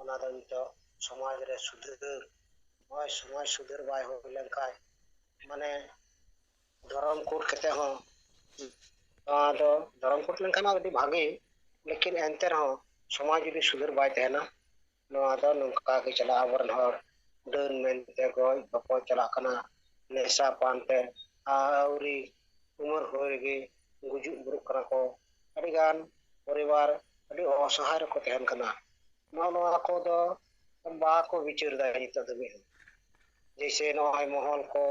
ᱚᱱᱟ ᱫᱚ ᱱᱤᱛᱚᱜ ᱥᱚᱢᱟᱡᱽ ᱨᱮ ᱥᱩᱫᱷᱟᱹᱨ, ᱱᱚᱜᱼᱚᱭ ᱥᱚᱢᱟᱡᱽ ᱥᱩᱫᱷᱟᱹᱨ ᱵᱟᱭ ᱦᱩᱭ ᱞᱮᱱᱠᱷᱟᱡ ᱢᱟᱱᱮ ᱫᱷᱚᱨᱚᱢ ᱠᱳᱰ ᱠᱟᱛᱮ ᱦᱚᱸ ᱱᱚᱣᱟ ᱫᱚ ᱫᱷᱚᱨᱚᱢ ᱠᱳᱰ ᱞᱮᱱᱠᱷᱟᱱ ᱢᱟ ᱟᱹᱰᱤ ᱵᱷᱟᱜᱮ, ᱞᱮᱠᱤᱱ ᱮᱱᱛᱮ ᱨᱮᱦᱚᱸ ᱥᱚᱢᱟᱡᱽ ᱡᱩᱫᱤ ᱥᱩᱫᱷᱟᱹᱨ ᱵᱟᱭ ᱛᱟᱦᱮᱱᱟ, ᱱᱚᱣᱟ ᱫᱚ ᱱᱚᱝᱠᱟ ᱜᱮ ᱪᱟᱞᱟᱜᱼᱟ। ᱟᱵᱚᱨᱮᱱ ᱦᱚᱲ ᱰᱟᱹᱱ ᱢᱮᱱᱛᱮ ᱜᱚᱡ ᱜᱚᱯᱚᱡ ᱪᱟᱞᱟᱜ ᱠᱟᱱᱟ, ᱱᱮᱥᱟ ᱯᱟᱱ ᱛᱮ ᱟᱹᱣᱨᱤ ᱩᱢᱮᱨ ᱦᱩᱭ ᱨᱮᱜᱮ ᱜᱩᱡᱩᱜ ᱜᱩᱨᱩᱜ ᱠᱟᱱᱟ ᱠᱚ, ᱟᱹᱰᱤᱜᱟᱱ ᱯᱚᱨᱤᱵᱟᱨ ᱟᱹᱰᱤ ᱚᱥᱚᱦᱟᱭ ᱨᱮᱠᱚ ᱛᱟᱦᱮᱱ ᱠᱟᱱᱟ। ᱱᱚᱜᱼᱚ ᱱᱚᱣᱟ ᱠᱚᱫᱚ ᱵᱟᱠᱚ ᱵᱤᱪᱟᱹᱨ ᱫᱟ ᱱᱤᱛᱚᱜ ᱫᱷᱟᱹᱵᱤᱡ ᱦᱚᱸ, ᱡᱮᱭᱥᱮ ᱱᱚᱜᱼᱚᱭ ᱢᱚᱦᱚᱞ ᱠᱚ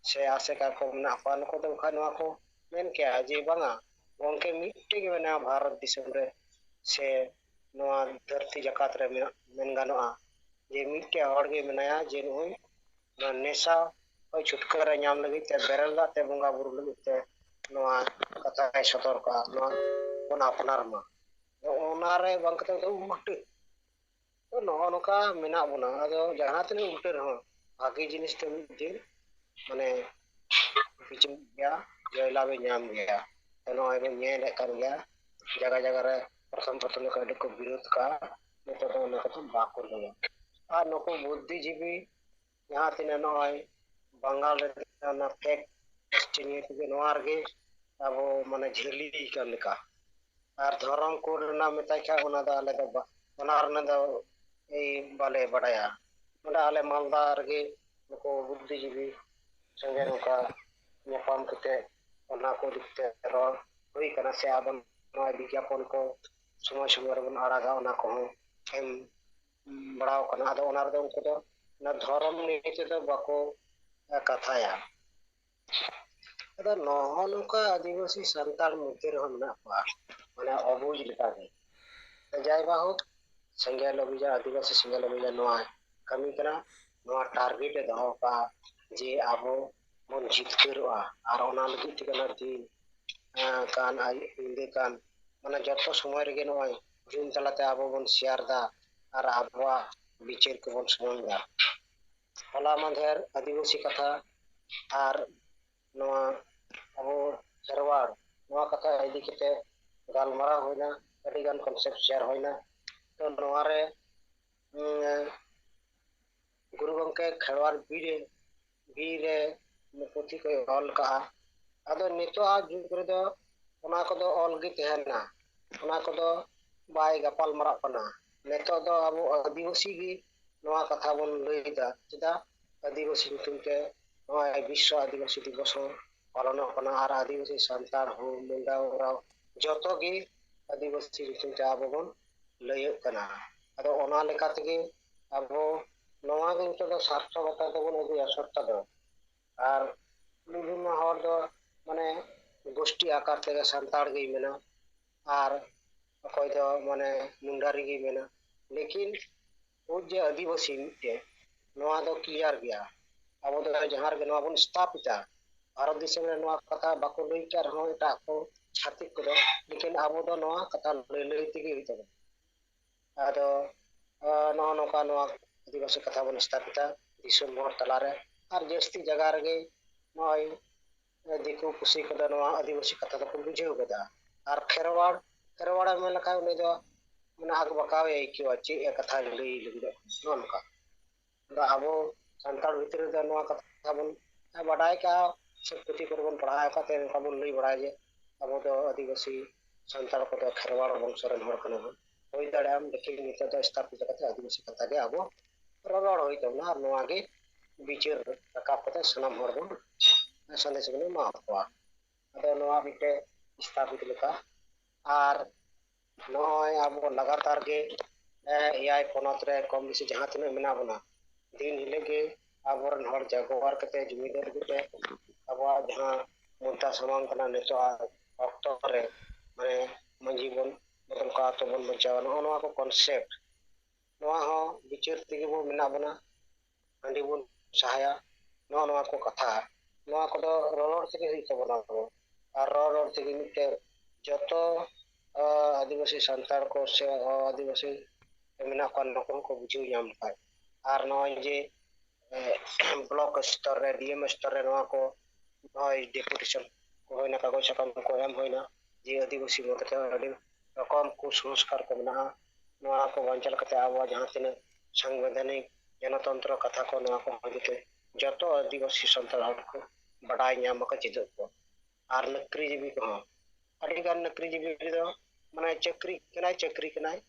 ᱥᱮ ᱟᱥᱮᱠᱟ ᱠᱚ ᱢᱮᱱᱟᱜ ᱠᱚᱣᱟ, ᱱᱩᱠᱩ ᱫᱚ ᱵᱟᱠᱷᱟᱡ ᱱᱚᱣᱟ ᱠᱚ ᱢᱮᱱ ᱠᱮᱭᱟ ᱡᱮ ᱵᱟᱝᱟ ᱜᱚᱝᱠᱮ ᱢᱤᱫᱴᱮᱡ ᱜᱮ ᱢᱮᱱᱟᱭᱟ ᱵᱷᱟᱨᱚᱛ ᱫᱤᱥᱚᱢ ᱨᱮ ᱥᱮ ᱱᱚᱣᱟ ᱫᱷᱟᱹᱨᱛᱤ ᱡᱟᱠᱟᱛ ᱨᱮ ᱢᱮᱱ ᱜᱟᱱᱚᱜᱼᱟ ᱡᱮ ᱢᱤᱫᱴᱮᱡ ᱦᱚᱲ ᱜᱮ ᱢᱮᱱᱟᱭᱟ ᱡᱮ ᱱᱩᱜᱼᱩᱭ ᱱᱚᱣᱟ ᱱᱮᱥᱟ ᱠᱷᱚᱡ ᱪᱷᱩᱴᱠᱟᱹᱨᱟ ᱧᱟᱢ ᱞᱟᱹᱜᱤᱫ ᱛᱮ ᱵᱮᱨᱮᱞ ᱫᱟᱜ ᱛᱮ ᱵᱚᱸᱜᱟ ᱵᱩᱨᱩ ᱞᱟᱹᱜᱤᱫ ᱛᱮ ᱱᱚᱣᱟ ᱠᱟᱛᱷᱟᱭ ᱥᱚᱫᱚᱨ ᱠᱟᱜᱼᱟ, ᱱᱚᱣᱟ ᱵᱚᱱ ᱟᱯᱱᱟᱨ ᱢᱟ। ᱚᱱᱟᱨᱮ ᱵᱟᱝ ᱠᱟᱛᱮ ᱫᱚ ᱩᱞᱴᱟᱹ ᱱᱚᱜᱼᱚ ᱱᱚᱝᱠᱟ ᱢᱮᱱᱟᱜ ᱵᱚᱱᱟ। ᱟᱫᱚ ᱡᱟᱦᱟᱸ ᱛᱤᱱᱟᱹᱜ ᱩᱞᱴᱟᱹ ᱨᱮᱦᱚᱸ ᱵᱷᱟᱜᱤ ᱡᱤᱱᱤᱥ ᱫᱚ ᱢᱤᱫ ᱫᱤᱱ ᱢᱟᱱᱮ ᱵᱤᱪᱟᱹᱨ ᱜᱮᱭᱟ, ᱡᱚᱭᱞᱟᱵᱮ ᱧᱟᱢ ᱜᱮᱭᱟ। ᱱᱚᱜᱼᱚᱭ ᱵᱚᱱ ᱧᱮᱞᱮᱫ ᱠᱟᱱ ᱜᱮᱭᱟ, ᱡᱟᱭᱜᱟ ᱡᱟᱭᱜᱟ ᱨᱮ ᱯᱨᱚᱛᱷᱚᱢ ᱯᱨᱚᱛᱷᱚᱢ ᱫᱚ ᱟᱹᱰᱤ ᱠᱚ ᱵᱤᱨᱳᱫ ᱠᱟᱜᱼᱟ, ᱱᱤᱛᱚᱜ ᱫᱚ ᱚᱱᱟ ᱠᱚᱫᱚ ᱵᱟᱠᱚ ᱞᱟᱹᱭᱟ। ᱟᱨ ᱱᱩᱠᱩ ᱵᱩᱫᱽᱫᱷᱤ ᱡᱤᱵᱤ ᱡᱟᱦᱟᱸ ᱛᱤᱱᱟᱹᱜ ᱱᱚᱜᱼᱚᱭ ᱵᱟᱝᱜᱟᱞ ᱨᱮ ᱚᱱᱟ ᱯᱷᱮᱠ ᱮᱥᱴᱤ ᱱᱤᱭᱟᱹ ᱛᱮᱜᱮ ᱱᱚᱣᱟ ᱨᱮᱜᱮ ᱟᱵᱚ ᱢᱟᱱᱮ ᱡᱷᱟᱹᱞᱤ ᱠᱟᱱ ᱞᱮᱠᱟ। ᱟᱨ ᱫᱷᱚᱨᱚᱢ ᱠᱳᱰ ᱨᱮᱱᱟᱜ ᱢᱮᱛᱟᱭ ᱠᱷᱟᱡ ᱚᱱᱟ ᱫᱚ ᱟᱞᱮ ᱫᱚ ᱚᱱᱟ ᱨᱮᱱᱟᱜ ᱫᱚ ᱵᱟᱞᱮ ᱵᱟᱰᱟᱭᱟ। ᱱᱚᱰᱮ ᱟᱞᱮ ᱢᱟᱞᱫᱟ ᱨᱮᱜᱮ ᱱᱩᱠᱩ ᱵᱩᱫᱽᱫᱷᱤ ᱡᱤᱵᱤ ᱥᱚᱸᱜᱮ ᱱᱚᱝᱠᱟ ᱧᱟᱯᱟᱢ ᱠᱟᱛᱮᱫ ᱚᱱᱟ ᱠᱚ ᱤᱫᱤ ᱠᱟᱛᱮ ᱨᱚᱲ ᱦᱩᱭ ᱠᱟᱱᱟ, ᱥᱮ ᱟᱵᱚ ᱱᱚᱣᱟ ᱵᱤᱜᱽᱜᱟᱯᱚᱱ ᱠᱚ ᱥᱚᱢᱚᱭ ᱥᱚᱢᱚᱭ ᱨᱮᱵᱚᱱ ᱟᱲᱟᱜᱟ, ᱚᱱᱟ ᱠᱚᱦᱚᱸ ᱮᱢ ᱵᱟᱲᱟᱣ ᱠᱟᱱᱟ। ᱟᱫᱚ ᱚᱱᱟ ᱨᱮᱫᱚ ᱩᱱᱠᱩ ᱫᱚ ᱚᱱᱟ ᱫᱷᱚᱨᱚᱢ ᱱᱤᱭᱮ ᱛᱮᱫᱚ ᱵᱟᱠᱚ ᱠᱟᱛᱷᱟᱭᱟ। ᱟᱫᱚ ᱱᱚᱜᱼᱚ ᱱᱚᱝᱠᱟ ᱟᱹᱫᱤᱵᱟᱹᱥᱤ ᱥᱟᱱᱛᱟᱲ ᱢᱚᱫᱽᱫᱷᱮ ᱨᱮᱦᱚᱸ ᱢᱮᱱᱟᱜ ᱠᱚᱣᱟ, ᱢᱟᱱᱮ ᱚᱵᱩᱡ ᱞᱮᱠᱟᱜᱮ। ᱡᱟᱭ ᱵᱟᱦᱳᱠ ᱥᱮᱸᱜᱮᱞ ᱚᱵᱷᱤᱡᱟᱱ ᱟᱹᱫᱤᱵᱟᱹᱥᱤ ᱥᱮᱸᱜᱮᱞ ᱚᱵᱷᱤᱡᱟᱱ ᱱᱚᱣᱟ ᱠᱟᱹᱢᱤ ᱠᱟᱱᱟ। ᱱᱚᱣᱟ ᱴᱟᱨᱜᱮᱴ ᱮ ᱫᱚᱦᱚ ᱠᱟᱜᱼᱟ ᱡᱮ ᱟᱵᱚ ᱵᱚᱱ ᱡᱤᱛᱠᱟᱹᱨᱚᱜᱼᱟ, ᱟᱨ ᱚᱱᱟ ᱞᱟᱹᱜᱤᱫ ᱛᱮᱜᱮ ᱚᱱᱟ ᱫᱤᱱ ᱠᱟᱱ ᱟᱹᱭᱩᱵ ᱧᱤᱫᱟᱹ ᱠᱟᱱ ᱢᱟᱱᱮ ᱡᱚᱛᱚ ᱥᱚᱢᱚᱭ ᱨᱮᱜᱮ ᱱᱚᱜᱼᱚᱭ ᱡᱩᱢ ᱛᱟᱞᱟᱛᱮ ᱟᱵᱚ ᱵᱚᱱ ᱥᱮᱭᱟᱨ ᱫᱟ, ᱟᱨ ᱟᱵᱚᱣᱟᱜ ᱵᱤᱪᱟᱹᱨ ᱠᱚᱵᱚᱱ ᱥᱚᱢᱟᱝ ᱫᱟ। ᱦᱚᱞᱟ ᱢᱟᱫᱷᱮᱨ ᱟᱹᱫᱤᱵᱟᱹᱥᱤ ᱠᱟᱛᱷᱟ ᱟᱨ ᱱᱚᱣᱟ ᱟᱵᱚ ᱠᱷᱮᱨᱣᱟᱲ ᱱᱚᱣᱟ ᱠᱟᱛᱷᱟ ᱤᱫᱤ ᱠᱟᱛᱮ ᱜᱟᱞᱢᱟᱨᱟᱣ ᱦᱩᱭᱱᱟ, ᱟᱹᱰᱤᱜᱟᱱ ᱠᱚᱱᱥᱮᱯᱴ শেয়ার ᱦᱩᱭᱱᱟ। ᱛᱚ ᱱᱚᱣᱟᱨᱮ ᱜᱩᱨᱩ ᱜᱚᱝᱠᱮ ᱠᱷᱮᱨᱣᱟᱲ ᱵᱤᱨ ᱨᱮ ᱯᱩᱛᱷᱤ ᱠᱚᱭ ᱚᱞ ᱠᱟᱜᱼᱟ। ᱟᱫᱚ ᱱᱤᱛᱚᱜ ᱡᱩᱜᱽ ᱨᱮᱫᱚ ᱚᱱᱟ ᱠᱚᱫᱚ ᱚᱞ ᱜᱮ ᱛᱟᱦᱮᱱᱟ, ᱚᱱᱟ ᱠᱚᱫᱚ ᱵᱟᱭ ᱜᱟᱯᱟᱞ ᱢᱟᱨᱟᱜ ᱠᱟᱱᱟ। ᱱᱤᱛᱚᱜ ᱫᱚ ᱟᱵᱚ ᱟᱹᱫᱤᱵᱟᱹᱥᱤ ᱜᱮ ᱱᱚᱣᱟ ᱠᱟᱛᱷᱟ ᱵᱚᱱ ᱞᱟᱹᱭᱫᱟ। ᱪᱮᱫᱟᱜ? ᱟᱹᱫᱤᱵᱟᱹᱥᱤ ᱧᱩᱛᱩᱢ ᱛᱮ ᱱᱚᱜᱼᱚᱭ ᱵᱤᱥᱥᱚ ᱟᱹᱫᱤᱵᱟᱹᱥᱤ ᱫᱤᱵᱚᱥ ᱦᱚᱸ ᱯᱟᱞᱚᱱᱚᱜ ᱠᱟᱱᱟ। ᱟᱨ ᱟᱹᱫᱤᱵᱟᱹᱥᱤ ᱥᱟᱱᱛᱟᱲ ᱦᱚᱸ ᱢᱩᱱᱰᱟ ᱳᱨᱟᱣ ᱡᱚᱛᱚ ᱜᱮ ᱟᱹᱫᱤᱵᱟᱹᱥᱤ ᱧᱩᱛᱩᱢ ᱛᱮ ᱟᱵᱚ ᱵᱚᱱ ᱞᱟᱹᱭᱟᱹᱜ ᱠᱟᱱᱟ। ᱟᱫᱚ ᱚᱱᱟ ᱞᱮᱠᱟ ᱛᱮᱜᱮ ᱟᱵᱚ ᱱᱚᱣᱟ ᱜᱮ ᱱᱤᱛᱚᱜ ᱫᱚ ᱥᱟᱨᱛᱷᱚᱠᱚᱛᱟ ᱫᱚᱵᱚᱱ ᱟᱹᱜᱩᱭᱟ ᱥᱚᱛᱛᱟ ᱫᱚ। ᱟᱨ ᱵᱤᱵᱷᱤᱱᱱᱚ ᱦᱚᱲ ᱫᱚ ᱢᱟᱱᱮ ᱜᱳᱥᱴᱤ ᱟᱠᱟᱨ ᱛᱮᱜᱮ ᱥᱟᱱᱛᱟᱲ ᱜᱮᱭ ᱢᱮᱱᱟ, ᱟᱨ ᱚᱠᱚᱭ ᱫᱚ ᱢᱟᱱᱮ ᱢᱩᱱᱰᱟᱨᱤ ᱜᱮᱭ ᱢᱮᱱᱟ। ᱞᱮᱠᱤᱱ ᱩᱱ ᱡᱮ ᱟᱹᱫᱤᱵᱟᱹᱥᱤ ᱢᱤᱫᱴᱮᱡ ᱱᱚᱣᱟ ᱫᱚ ᱠᱞᱤᱭᱟᱨ ᱜᱮᱭᱟ। ᱟᱵᱚ ᱫᱚ ᱡᱟᱦᱟᱸ ᱨᱮᱜᱮ ᱱᱚᱣᱟ ᱵᱚᱱ ᱥᱛᱷᱟᱯᱤᱛᱟ, ᱵᱷᱟᱨᱚᱛ ᱫᱤᱥᱚᱢ ᱨᱮ ᱱᱚᱣᱟ ᱠᱟᱛᱷᱟ ᱵᱟᱠᱚ ᱞᱟᱹᱭ ᱠᱟᱜ ᱨᱮᱦᱚᱸ ᱮᱴᱟᱜ ᱠᱚ ᱪᱷᱟᱹᱛᱤᱠ ᱠᱚᱫᱚ, ᱞᱮᱠᱤᱱ ᱟᱵᱚ ᱫᱚ ᱱᱚᱣᱟ ᱠᱟᱛᱷᱟ ᱞᱟᱹᱭ ᱛᱮᱜᱮ ᱦᱩᱭᱩᱜ ᱛᱟᱵᱚᱱᱟ। ᱟᱫᱚ ᱱᱚᱜᱼᱚ ᱱᱚᱝᱠᱟ ᱱᱚᱣᱟ ᱟᱹᱫᱤᱵᱟᱹᱥᱤ ᱠᱟᱛᱷᱟ ᱵᱚᱱ ᱥᱛᱷᱟᱯᱤᱛᱟ ᱫᱤᱥᱚᱢ ᱦᱚᱲ ᱛᱟᱞᱟᱨᱮ। ᱟᱨ ᱡᱟᱹᱥᱛᱤ ᱡᱟᱭᱜᱟ ᱨᱮᱜᱮ ᱱᱚᱜᱼᱚᱭ ᱫᱤᱠᱩ ᱯᱩᱥᱤ ᱠᱚᱫᱚ ᱱᱚᱣᱟ ᱟᱹᱫᱤᱵᱟᱹᱥᱤ ᱠᱟᱛᱷᱟ ᱫᱚᱠᱚ ᱵᱩᱡᱷᱟᱹᱣ ᱠᱮᱫᱟ। ᱟᱨ ᱠᱷᱮᱨᱣᱟᱲᱮ ᱢᱮᱱ ᱞᱮᱠᱷᱟᱱ ᱩᱱᱤ ᱫᱚ ᱢᱟᱱᱮ ᱟᱠᱵᱟᱠᱟᱣᱮ ᱟᱹᱭᱠᱟᱹᱣᱟ, ᱪᱮᱫ ᱮ ᱠᱟᱛᱷᱟᱭ ᱞᱟᱹᱭ ᱞᱟᱹᱜᱤᱫᱚᱜ ᱱᱚᱜᱼᱚ ᱱᱚᱝᱠᱟ। ᱟᱫᱚ ᱟᱵᱚ ᱥᱟᱱᱛᱟᱲ ᱵᱷᱤᱛᱨᱤ ᱨᱮᱫᱚ ᱱᱚᱣᱟ ᱠᱟᱛᱷᱟ ᱵᱚᱱ ᱵᱟᱰᱟᱭ ᱠᱟᱜᱼᱟ, ᱥᱮ ᱯᱩᱛᱷᱤ ᱠᱚᱨᱮ ᱵᱚᱱ ᱯᱟᱲᱦᱟᱣ ᱠᱟᱛᱮ ᱱᱚᱝᱠᱟ ᱵᱚᱱ ᱞᱟᱹᱭ ᱵᱟᱲᱟᱭᱟ ᱡᱮ ᱟᱵᱚ ᱫᱚ ᱟᱹᱫᱤᱵᱟᱹᱥᱤ ᱥᱟᱱᱛᱟᱲ ᱠᱚᱫᱚ ᱠᱷᱮᱨᱣᱟᱲ ᱵᱚᱝᱥᱚ ᱨᱮᱱ ᱦᱚᱲ ᱠᱟᱱᱟ ᱵᱚᱱ। ᱦᱩᱭ ᱫᱟᱲᱮᱭᱟᱜᱼᱟ ᱞᱮᱠᱤᱱ ᱱᱤᱛᱚᱜ ᱫᱚ ᱥᱛᱷᱟᱯᱤᱛ ᱠᱟᱛᱮ ᱟᱹᱫᱤᱵᱟᱹᱥᱤ ᱠᱟᱛᱷᱟ ᱜᱮ ᱟᱵᱚ ᱨᱚᱨᱚᱲ ᱦᱩᱭᱩᱜ ᱛᱟᱵᱚᱱᱟ। ᱟᱨ ᱱᱚᱣᱟ ᱜᱮ ᱵᱤᱪᱟᱹᱨ ᱨᱟᱠᱟᱵ ᱠᱟᱛᱮ ᱥᱟᱱᱟᱢ ᱦᱚᱲ ᱵᱚᱱ ᱥᱟᱸᱫᱮᱥ ᱵᱚᱱ ᱮᱢᱟ ᱠᱚᱣᱟ। ᱟᱫᱚ ᱱᱚᱣᱟ ᱢᱤᱫᱴᱮᱡ ᱥᱛᱷᱟᱯᱤᱛ ᱞᱮᱠᱟ। ᱟᱨ ᱱᱚᱜᱼᱚᱭ ᱟᱵᱚ ᱞᱟᱜᱟᱛᱟᱨ ᱜᱮ 6 ᱯᱚᱱᱚᱛ ᱨᱮ ᱠᱚᱢ ᱵᱮᱥᱤ ᱡᱟᱦᱟᱸ ᱛᱤᱱᱟᱹᱜ ᱢᱮᱱᱟᱜ ᱵᱚᱱᱟ, ᱫᱤᱱ ᱦᱤᱞᱳᱜ ᱜᱮ ᱟᱵᱚᱨᱮᱱ ᱦᱚᱲ ᱡᱟᱜᱽᱣᱟᱨ ᱠᱟᱛᱮ ᱡᱩᱢᱤᱫᱟᱨ ᱠᱟᱛᱮ ᱟᱵᱚᱣᱟᱜ ᱡᱟᱦᱟᱸ ᱢᱩᱫᱫᱟ ᱥᱟᱢᱟᱝ ᱠᱟᱱᱟ ᱱᱤᱛᱚᱜ ᱚᱠᱛᱚ ᱨᱮ, ᱢᱟᱱᱮ ᱢᱟᱺᱡᱷᱤ ᱵᱚᱱ ᱵᱚᱫᱚᱞ ᱠᱚᱣᱟ, ᱟᱛᱚ ᱵᱚᱱ ᱵᱟᱧᱪᱟᱣᱟ, ᱱᱚᱜᱼᱚ ᱱᱚᱣᱟ ᱠᱚ ᱠᱚᱱᱥᱮᱯᱴ, ᱱᱚᱣᱟ ᱦᱚᱸ ᱵᱤᱪᱟᱹᱨ ᱛᱮᱜᱮ ᱵᱚᱱ ᱢᱮᱱᱟᱜ ᱵᱚᱱᱟ। ᱦᱟᱺᱰᱤ ᱵᱚᱱ ᱥᱟᱦᱟᱭᱟ, ᱱᱚᱜᱼᱚ ᱱᱚᱣᱟ ᱠᱚ ᱠᱟᱛᱷᱟ, ᱱᱚᱣᱟ ᱠᱚᱫᱚ ᱨᱚᱨᱚᱲ ᱛᱮᱜᱮ ᱦᱩᱭᱩᱜ ᱛᱟᱵᱚᱱᱟ ᱟᱵᱚ। ᱟᱨ ᱨᱚᱲ ᱛᱮᱜᱮ ᱢᱤᱫᱴᱮᱡ ᱡᱚᱛᱚ ᱟᱹᱫᱤᱵᱟᱹᱥᱤ ᱥᱟᱱᱛᱟᱲ ko ᱥᱮ ᱟᱹᱫᱤᱵᱟᱹᱥᱤ ᱢᱮᱱᱟᱜ ᱠᱚᱣᱟ ᱱᱩᱠᱩ ᱦᱚᱸᱠᱚ ᱵᱩᱡᱷᱟᱹᱣ ᱧᱟᱢ ᱞᱮᱠᱷᱟᱡ। ᱟᱨ ᱱᱚᱜᱼᱚᱭ ᱡᱮ ᱵᱞᱚᱠ ᱥᱛᱚᱨ ᱨᱮ ᱰᱤᱮᱢ ᱥᱛᱚᱨ ᱨᱮ ᱱᱚᱣᱟ ko ᱱᱚᱜᱼᱚᱭ ᱰᱮᱯᱩᱴᱮᱥᱚᱱ ko ᱦᱩᱭᱱᱟ, ᱠᱟᱜᱚᱡᱽ ᱥᱟᱠᱟᱢ ᱠᱚ ᱮᱢ ᱦᱩᱭᱱᱟ ᱡᱮ ᱟᱹᱫᱤᱵᱟᱹᱥᱤ ᱢᱩᱫᱽᱨᱮ ᱟᱹᱰᱤ ᱨᱚᱠᱚᱢ ᱠᱩᱥᱚᱝᱥᱠᱟᱨ ᱠᱚ ᱢᱮᱱᱟᱜᱼᱟ। ᱱᱚᱣᱟ ᱠᱚ ᱵᱟᱧᱪᱟᱣ ᱠᱟᱛᱮ ᱟᱵᱚᱣᱟᱜ ᱡᱟᱦᱟᱸ ᱛᱤᱱᱟᱹᱜ ᱥᱟᱝᱵᱤᱫᱷᱟᱱᱤᱠ ᱜᱚᱱᱚᱛᱚᱱᱛᱨᱚ ᱠᱟᱛᱷᱟ ko ᱱᱚᱣᱟ ko ᱡᱚᱛᱚ ᱡᱚᱛᱚ ᱟᱹᱫᱤᱵᱟᱹᱥᱤ ᱥᱟᱱᱛᱟᱲ ᱦᱚᱲ ko ᱵᱟᱰᱟᱭ ᱧᱟᱢ ᱟᱠᱚ, ᱪᱮᱫᱚᱜ ᱠᱚ। ᱟᱨ ᱱᱩᱠᱨᱤ ᱡᱤᱵᱤ ᱠᱚᱦᱚᱸ ᱟᱹᱰᱤᱜᱟᱱ ᱱᱩᱠᱨᱤ ᱡᱤᱵᱤ ᱫᱚ ᱢᱟᱱᱮ ᱪᱟᱹᱠᱨᱤ ᱠᱟᱱᱟᱭ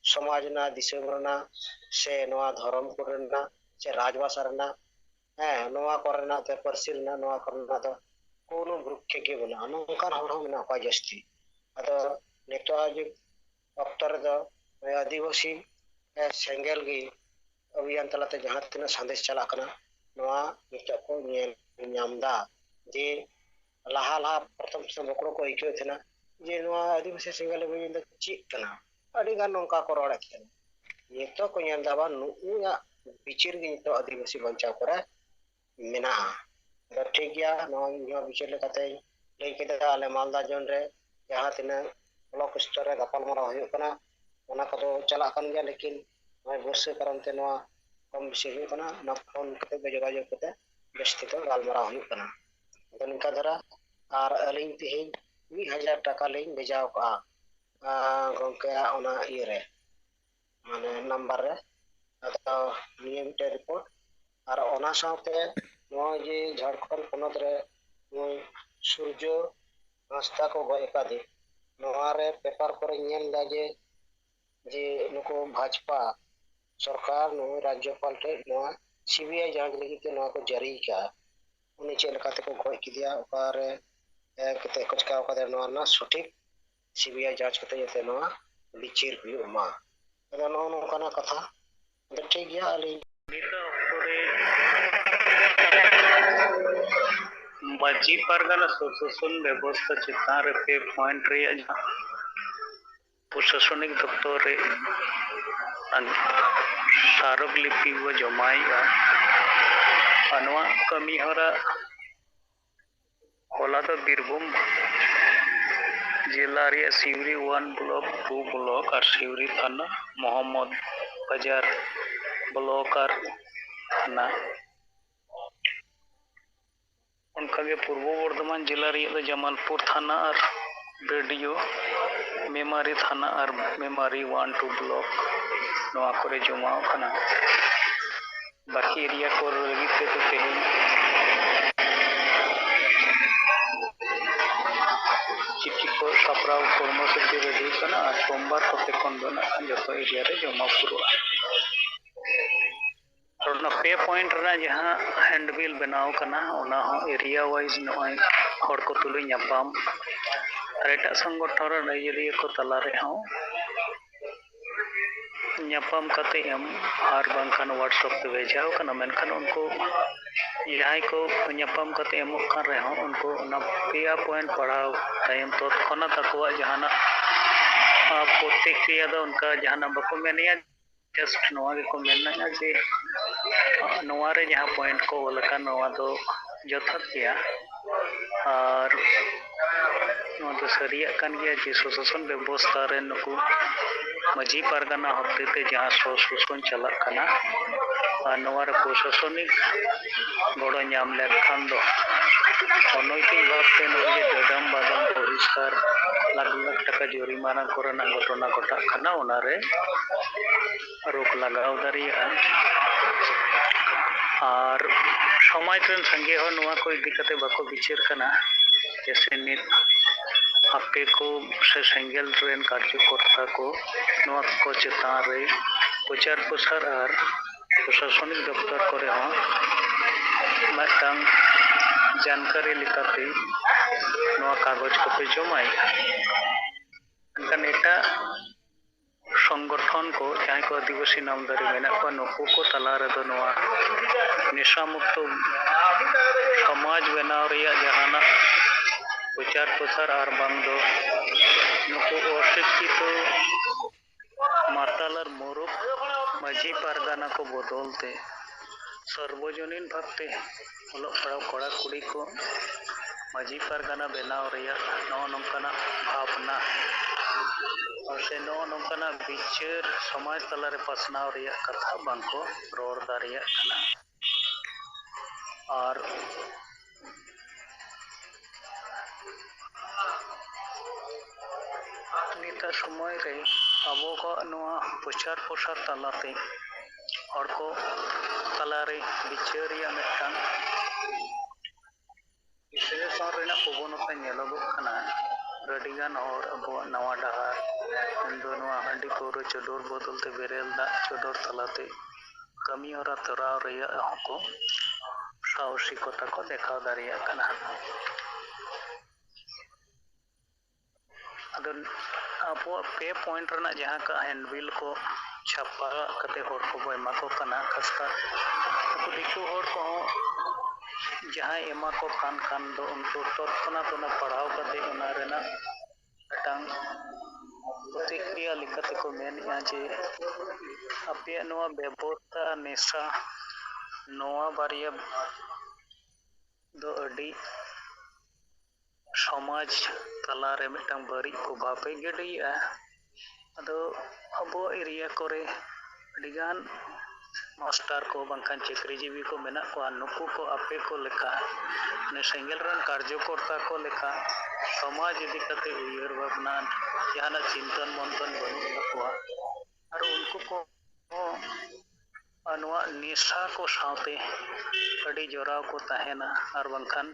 ᱥᱚᱢᱟᱡᱽ ᱨᱮᱱᱟᱜ ᱫᱤᱥᱚᱢ ᱨᱮᱱᱟᱜ ᱥᱮ ᱱᱚᱣᱟ ᱫᱷᱚᱨᱚᱢ ᱠᱚᱨᱮᱱᱟᱜ ᱥᱮ ᱨᱟᱡᱽ ᱵᱷᱟᱥᱟ ᱨᱮᱱᱟᱜ, ᱱᱚᱣᱟ ᱠᱚᱨᱮᱱᱟᱜ ᱥᱮ ᱯᱟᱹᱨᱥᱤ ᱨᱮᱱᱟᱜ ᱱᱚᱣᱟ ᱠᱚᱨᱮᱱᱟᱜ ᱫᱚ ᱠᱳᱱᱳ ᱵᱷᱨᱩᱠᱷᱮᱯ ᱜᱮ ᱵᱟᱹᱱᱩᱜᱼᱟ। ᱱᱚᱝᱠᱟᱱ ᱦᱚᱲ ᱦᱚᱸ ᱢᱮᱱᱟᱜ ᱠᱚᱣᱟ ᱡᱟᱹᱥᱛᱤ। ᱟᱫᱚ ᱱᱤᱛᱚᱜ ᱡᱩᱜᱽ ᱚᱠᱛᱚ ᱨᱮᱫᱚ ᱟᱹᱫᱤᱵᱟᱹᱥᱤ ᱥᱮᱸᱜᱮᱞ ᱜᱮ ᱚᱵᱷᱤᱡᱟᱱ ᱛᱟᱞᱟᱛᱮ ᱡᱟᱦᱟᱸ ᱛᱤᱱᱟᱹᱜ ᱥᱟᱸᱫᱮᱥ ᱪᱟᱞᱟᱜ ᱠᱟᱱᱟ, ᱱᱚᱣᱟ ᱱᱤᱛᱚᱜ ᱠᱚ ᱧᱮᱞ ᱧᱟᱢᱫᱟ ᱡᱮ ᱞᱟᱦᱟ ᱯᱨᱚᱛᱷᱚᱢ ᱵᱚᱠᱲᱚ ᱠᱚ ᱟᱹᱭᱠᱟᱹᱣᱮᱫ ᱛᱟᱦᱮᱱᱟ ᱡᱮ ᱱᱚᱣᱟ ᱟᱹᱫᱤᱵᱟᱹᱥᱤ ᱥᱮᱸᱜᱮᱞ ᱚᱵᱷᱤᱡᱟᱱ ᱫᱚ ᱪᱮᱫ ᱠᱟᱱᱟ, ᱟᱹᱰᱤᱜᱟᱱ ᱱᱚᱝᱠᱟ ᱠᱚ ᱨᱚᱲᱮᱫ ᱛᱟᱦᱮᱱᱟ। ᱱᱤᱛᱚᱜ ᱠᱚ ᱧᱮᱞᱫᱟ ᱵᱟᱝ ᱱᱩᱠᱩᱣᱟᱜ ᱵᱤᱪᱟᱹᱨ ᱜᱮ ᱱᱤᱛᱚᱜ ᱟᱹᱫᱤᱵᱟᱹᱥᱤ ᱵᱟᱧᱪᱟᱣ ᱠᱚᱨᱮ ᱢᱮᱱᱟᱜᱼᱟ। ᱟᱫᱚ ᱴᱷᱤᱠ ᱜᱮᱭᱟ, ᱱᱚᱣᱟ ᱤᱧᱦᱚᱸ ᱵᱤᱪᱟᱹᱨ ᱞᱮᱠᱟᱛᱮᱧ ᱞᱟᱹᱭ ᱠᱮᱫᱟ। ᱟᱞᱮ ᱢᱟᱞᱫᱟ ᱡᱳᱱ ᱨᱮ ᱡᱟᱦᱟᱸ ᱛᱤᱱᱟᱹᱜ ᱵᱞᱚᱠ ᱥᱛᱚᱨ ᱨᱮ ᱜᱟᱯᱟᱞᱢᱟᱨᱟᱣ ᱦᱩᱭᱩᱜ ᱠᱟᱱᱟ, ᱚᱱᱟ ᱠᱚᱫᱚ ᱪᱟᱞᱟᱜ ᱠᱟᱱ ᱜᱮᱭᱟ। ᱞᱮᱠᱤᱱ ᱱᱚᱜᱼᱚᱭ ᱵᱚᱨᱥᱟᱹ ᱠᱟᱨᱚᱱ te ᱱᱚᱣᱟ ᱠᱚᱢ ᱵᱮᱥᱤ ᱦᱩᱭᱩᱜ ᱠᱟᱱᱟ। ᱚᱱᱟ ᱯᱷᱳᱱ ᱠᱟᱛᱮ ᱡᱳᱜᱟᱡᱳᱜ ᱠᱟᱛᱮ ᱡᱟᱹᱥᱛᱤ ᱫᱚ ᱜᱟᱞᱢᱟᱨᱟw ᱦᱩᱭᱩᱜ ᱠᱟᱱᱟ। ᱟᱫᱚ ᱱᱚᱝᱠᱟ ᱫᱷᱟᱨᱟ, ᱟᱨ ᱟᱹᱞᱤᱧ ᱛᱮᱦᱮᱧ 1000 ᱴᱟᱠᱟ ᱞᱤᱧ ᱵᱷᱮᱡᱟᱣ ᱠᱟᱜᱼᱟ ᱜᱚᱝᱠᱮᱭᱟᱜ ᱚᱱᱟ ᱤᱭᱟᱹᱨᱮ, ᱢᱟᱱᱮ ᱱᱟᱢᱵᱟᱨ ᱨᱮ। ᱟᱫᱚ ᱱᱤᱭᱟᱹ ᱢᱤᱫᱴᱮᱡ ᱨᱤᱯᱳর্ট। ᱟᱨ ᱚᱱᱟ ᱥᱟᱶᱛᱮ ᱱᱚᱜᱼᱚᱭ ᱡᱮ ᱡᱷᱟᱲᱠᱷᱚᱸᱰ ᱯᱚᱱᱚᱛ ᱨᱮ ᱱᱩᱭ ᱥᱩᱨᱡᱚ ᱦᱟᱸᱥᱫᱟ ᱠᱚ ᱜᱚᱡ ᱟᱠᱟᱫᱮ, ᱱᱚᱣᱟᱨᱮ ᱯᱮᱯᱟᱨ ᱠᱚᱨᱮᱧ ᱧᱮᱞ ᱮᱫᱟ ᱡᱮ ᱱᱩᱠᱩ ᱵᱷᱟᱡᱯᱟ ᱥᱚᱨᱠᱟর ᱱᱩᱭ ᱨᱟᱡᱽᱡᱚᱯᱟᱞ ᱴᱷᱮᱡ ᱱᱚᱣᱟ ᱥᱤᱵᱤআই ᱡᱟᱸᱪ ᱞᱟᱹᱜᱤᱫ ᱛᱮ ᱱᱚᱣᱟ ᱠᱚ ᱡᱟᱹᱨᱤ ᱠᱟᱜᱼᱟ। ᱩᱱᱤ ᱪᱮᱫ ᱞᱮᱠᱟ ᱛᱮᱠᱚ ᱜᱚᱡ ᱠᱮᱫᱮᱭᱟ, ᱚᱠᱟᱨᱮ ᱠᱟᱛᱮ ᱠᱚ ᱪᱮᱠᱟᱣ ᱠᱟᱫᱮᱭᱟ, ᱱᱚᱣᱟ ᱨᱮᱱᱟᱜ ᱥᱚᱴᱷᱤᱠ ᱥᱤᱵᱤআই ᱡᱟᱸᱪ ᱠᱟᱛᱮ ᱡᱟᱛᱮ ᱱᱚᱣᱟ ᱵᱤᱪᱟᱹᱨ ᱦᱩᱭᱩᱜ ᱢᱟ। ᱟᱫᱚ ᱱᱚᱜᱼᱚ ᱱᱚᱝᱠᱟᱱᱟᱜ ᱠᱟᱛᱷᱟ। ᱟᱫᱚ ᱴᱷᱤक ᱜᱮᱭᱟ, ᱟᱹᱞᱤᱧ ᱱᱤᱛᱚᱜ ᱚᱠᱛᱚ ᱨᱮ ᱢᱟᱹᱡᱷᱤ ᱯᱟᱨᱜᱟᱱᱟ ᱥᱩᱥᱟᱹᱱ ᱵᱮᱵᱚᱥᱛᱷᱟ ᱪᱮᱛᱟन ᱨᱮ 2 पॉइंट ᱨᱮᱭᱟᱜ ᱡᱟᱦᱟᱸ ᱯᱨᱚᱥᱟᱥᱚᱱᱤक ᱫᱚপ্ᱛᱚᱨ ᱨᱮ ᱥᱟᱨᱚᱠ ᱞᱤᱯᱤ ᱵᱚ ᱡᱚᱢᱟᱭᱮᱜᱼᱟ। ᱟᱨ ᱱᱚᱣᱟ ᱠᱟᱹᱢᱤ ᱦᱚᱨᱟ ᱦᱚᱞᱟ ᱫᱚ ᱵᱤᱨᱵᱷᱩᱢ ᱡᱮᱞᱟ ᱨᱮᱭᱟᱜ ᱥᱤᱣᱲᱤ 1 ब्लॉक 2 ब्लॉक और सिवरी थाना मोहम्मद बाजार ब्लॉक और थाना उनकागे पूर्व बर्धमान जिला रे दो जमालपुर थाना और रेडियो मेमारी थाना और मेमारी 1-2 ब्लॉक नवा करे जमाव कना बाकी एरिया को लगित ते तो तेहन चिट्ठी को सप्राव कर्मसूची रेडी कना सोमवार कोते कोंदना जतो एरिया रे जमा पुरुआ और ना पे पॉइंट रा जहां हैंडबिल बनाव कना ओना हो एरिया वाइज नय हर को तुलु ᱧᱟᱯᱟᱢ और एटा संगठन रे नयरिया को तला रे हो ᱧᱟᱯᱟᱢ कते एम और बांखान व्हाट्सएप पे भेजाव कना मेनखान उनको यहाँ को ᱧᱟᱯᱟᱢ कते एमो कर रहे हो उनको ना पेया पॉइंट पढ़ाव टाइम तो खना तकवा जहाना प्रतिक्रिया दो उनका जहाना बको मेनिया जस्ट नवा के को मेनना जे नवा रे जहां पॉइंट को लका नवा दो जथत गया और नवा तो सरिया कान गया जे सुशासन व्यवस्था रे नुकु मजी पारगाना होते ते जहां सुशासन चला कना और नवा रे प्रशासनिक गड़ो नाम लेखान दो अनैतिक भावते नगे दडम बादाम बहिष्कार लाख लाख टाका जुरिमाना कोरना घटना घटा खाना ओनारे रोक लगाव दारिया और समाज रन संगे हो नवा को इदी कते बाको विचार कना जैसे नित आपे को से सेंगेल ट्रेन कार्यकर्ता को नवा को चेतान रे प्रचार प्रसार और प्रशासनिक दफ्तर करे हो मतंग जानकारी लिखाते नवा कागज को पे जमाई नेता संगठन को जहाँ को आदिवासी नामदारी मेना को नुकु को तला रे दो नवा निशा मुक्त समाज बनाव रिया जहाना प्रचार प्रसार और बांग दो नुकु अशिक्षित मातालर मुरुख मजी पारगाना को बदलते सर्वजनीन भावते ऑलोग पढ़ाव कड़ा कुड़ी को मजी पारगाना बनाव रिया नवा नंकाना भावना और से नवा नंकाना विचार समाज तलारे पसनाव रिया कथा बांको रोड दारिया कना और निता समय रे अबो को नवा प्रचार प्रसार तलाते और को तलारे विचारिया मेटान विशेषण रेना प्रवणता नेलोगो खाना रडिगान और अबो नवा डहार इंदो नवा हंडी पौर चोडोर बदलते बेरेल दा चोडोर तलाते कमी और तराव रिया को साहसिकता को देखाव दारिया कना अदन आपो पे पॉइंट रना जहां का हैंडबिल को छापा कते होर को एमा को कना खासकर तो दिखु होर को जहां एमा को कान दो उनको तत्ना तो ना पढ़ाव कते ओना रेना टांग प्रतिक्रिया लिखते को मेनिया जे अपे नवा व्यवस्था निशा नवा बारिया दो अडी समाज तला रे मिटang बरी प्रभाव पे गिडिया अदो अबो एरिया करे अडिगान मास्टर को बंखान चक्रीजीवी को मेना को नुकु को अपे को लेखा ने सेंगेल रन कार्यकर्ता को लेखा समाज इदी कते उयर भावना जहाना चिंतन मंथन बनु तकवा और उनको को अनवा निशा को साथे अडी जोराव को तहेना और बंखान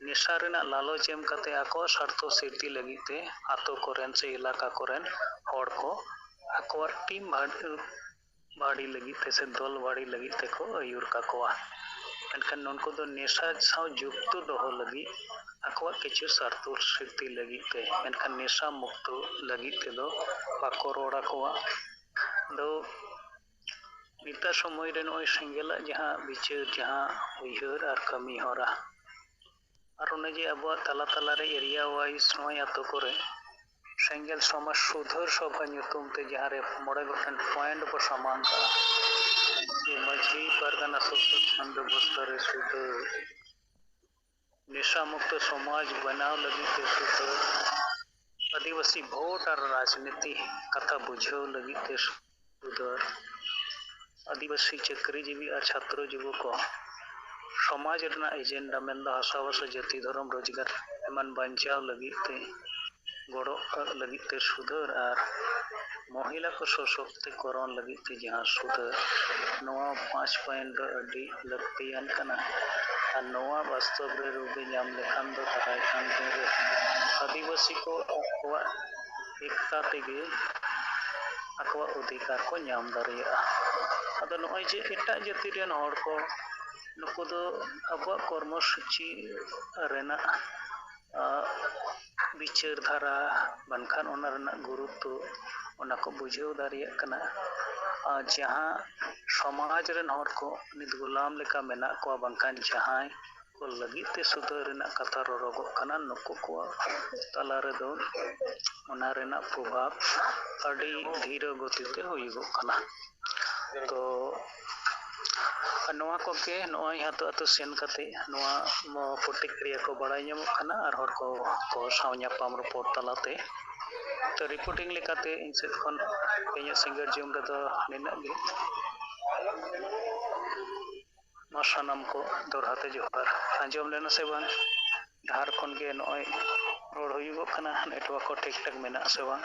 निशा रेना लालच एम कते आको स्वार्थो सिद्धि लगिते आतो कोरेन से इलाका कोरेन हर को आको टीम बाड़ी लगिते से दल बाड़ी लगिते को आयुर काकोआ एनखान उनको दो निशा साव जुक्त दोहो लगी आको किछु स्वार्थो सिद्धि लगिते एनखान निशा मुक्त लगिते दो बाको रोड़ा कोआ दो निता समय रे नय सेंगेला जहां विचार जहां उयहर और कमी होरा और उन्हें जे अब तला तला रे एरिया वाइज नय आतो करे सेंगेल समाज सुधर सभा ᱧᱩᱛᱩᱢ ते जहां रे मोड़े गोठन पॉइंट पर समान का ये मछली परगना सब व्यवस्था रे सुधर निशा मुक्त समाज बनाव लगी ते सुधर आदिवासी वोट और राजनीति कथा बुझाव लगी ते सुधर आदिवासी चक्रीजीवी और छात्र युवक को समाज रना एजेंडा में हसावासा जाति धर्म रोजगार एमान बांचाव लगिते गड़ो लगिते सुधार और महिला को सशक्तिकरण लगिते जहाँ सुधार नवा 5 पॉइंट अडी लगतियान कना और नवा वास्तव रे रूबे नाम लेखान दो दाराय खान रे आदिवासी को एकता तेगे आकवा अधिकार को नाम दारिया अदो नय जे एटा जाति रेन हड़ को नुको दो अब कर्मसूची रेना विचार धारा बनखान ओना रेना गुरुत्व ओना को बुझाव दारिया कना जहाँ समाज रेन हड़ को नित गुलाम लेका मेना को बनखान जहाँ को लगिते सुधार रेना कथा ररोगो कना नुको को तला रे दो ओना रेना प्रभाव अडी धीर गतिते होइगो कना तो नवा को के नय हातो अतो सेन कते नवा प्रतिक्रिया को बड़ाई ᱧᱟᱢᱚᱜ ᱠᱟᱱᱟ ᱟᱨ ᱦᱚᱲ को साव ᱧᱟᱯᱟᱢ ᱨᱚᱯᱚᱲ ᱛᱟᱞᱟᱛᱮ तो रिपोर्टिंग लेकाते इन सेट खन इᱧ सिंगर जियम ᱨᱮᱫᱚ ᱱᱤᱱᱟᱹᱜ ᱜᱮ मा सानाम को दोहराते जोहार आंजम लेना से बांग धार खन के नय रोड हुयुगो कना नेटवर्क को ठीक ठाक मेना से बांग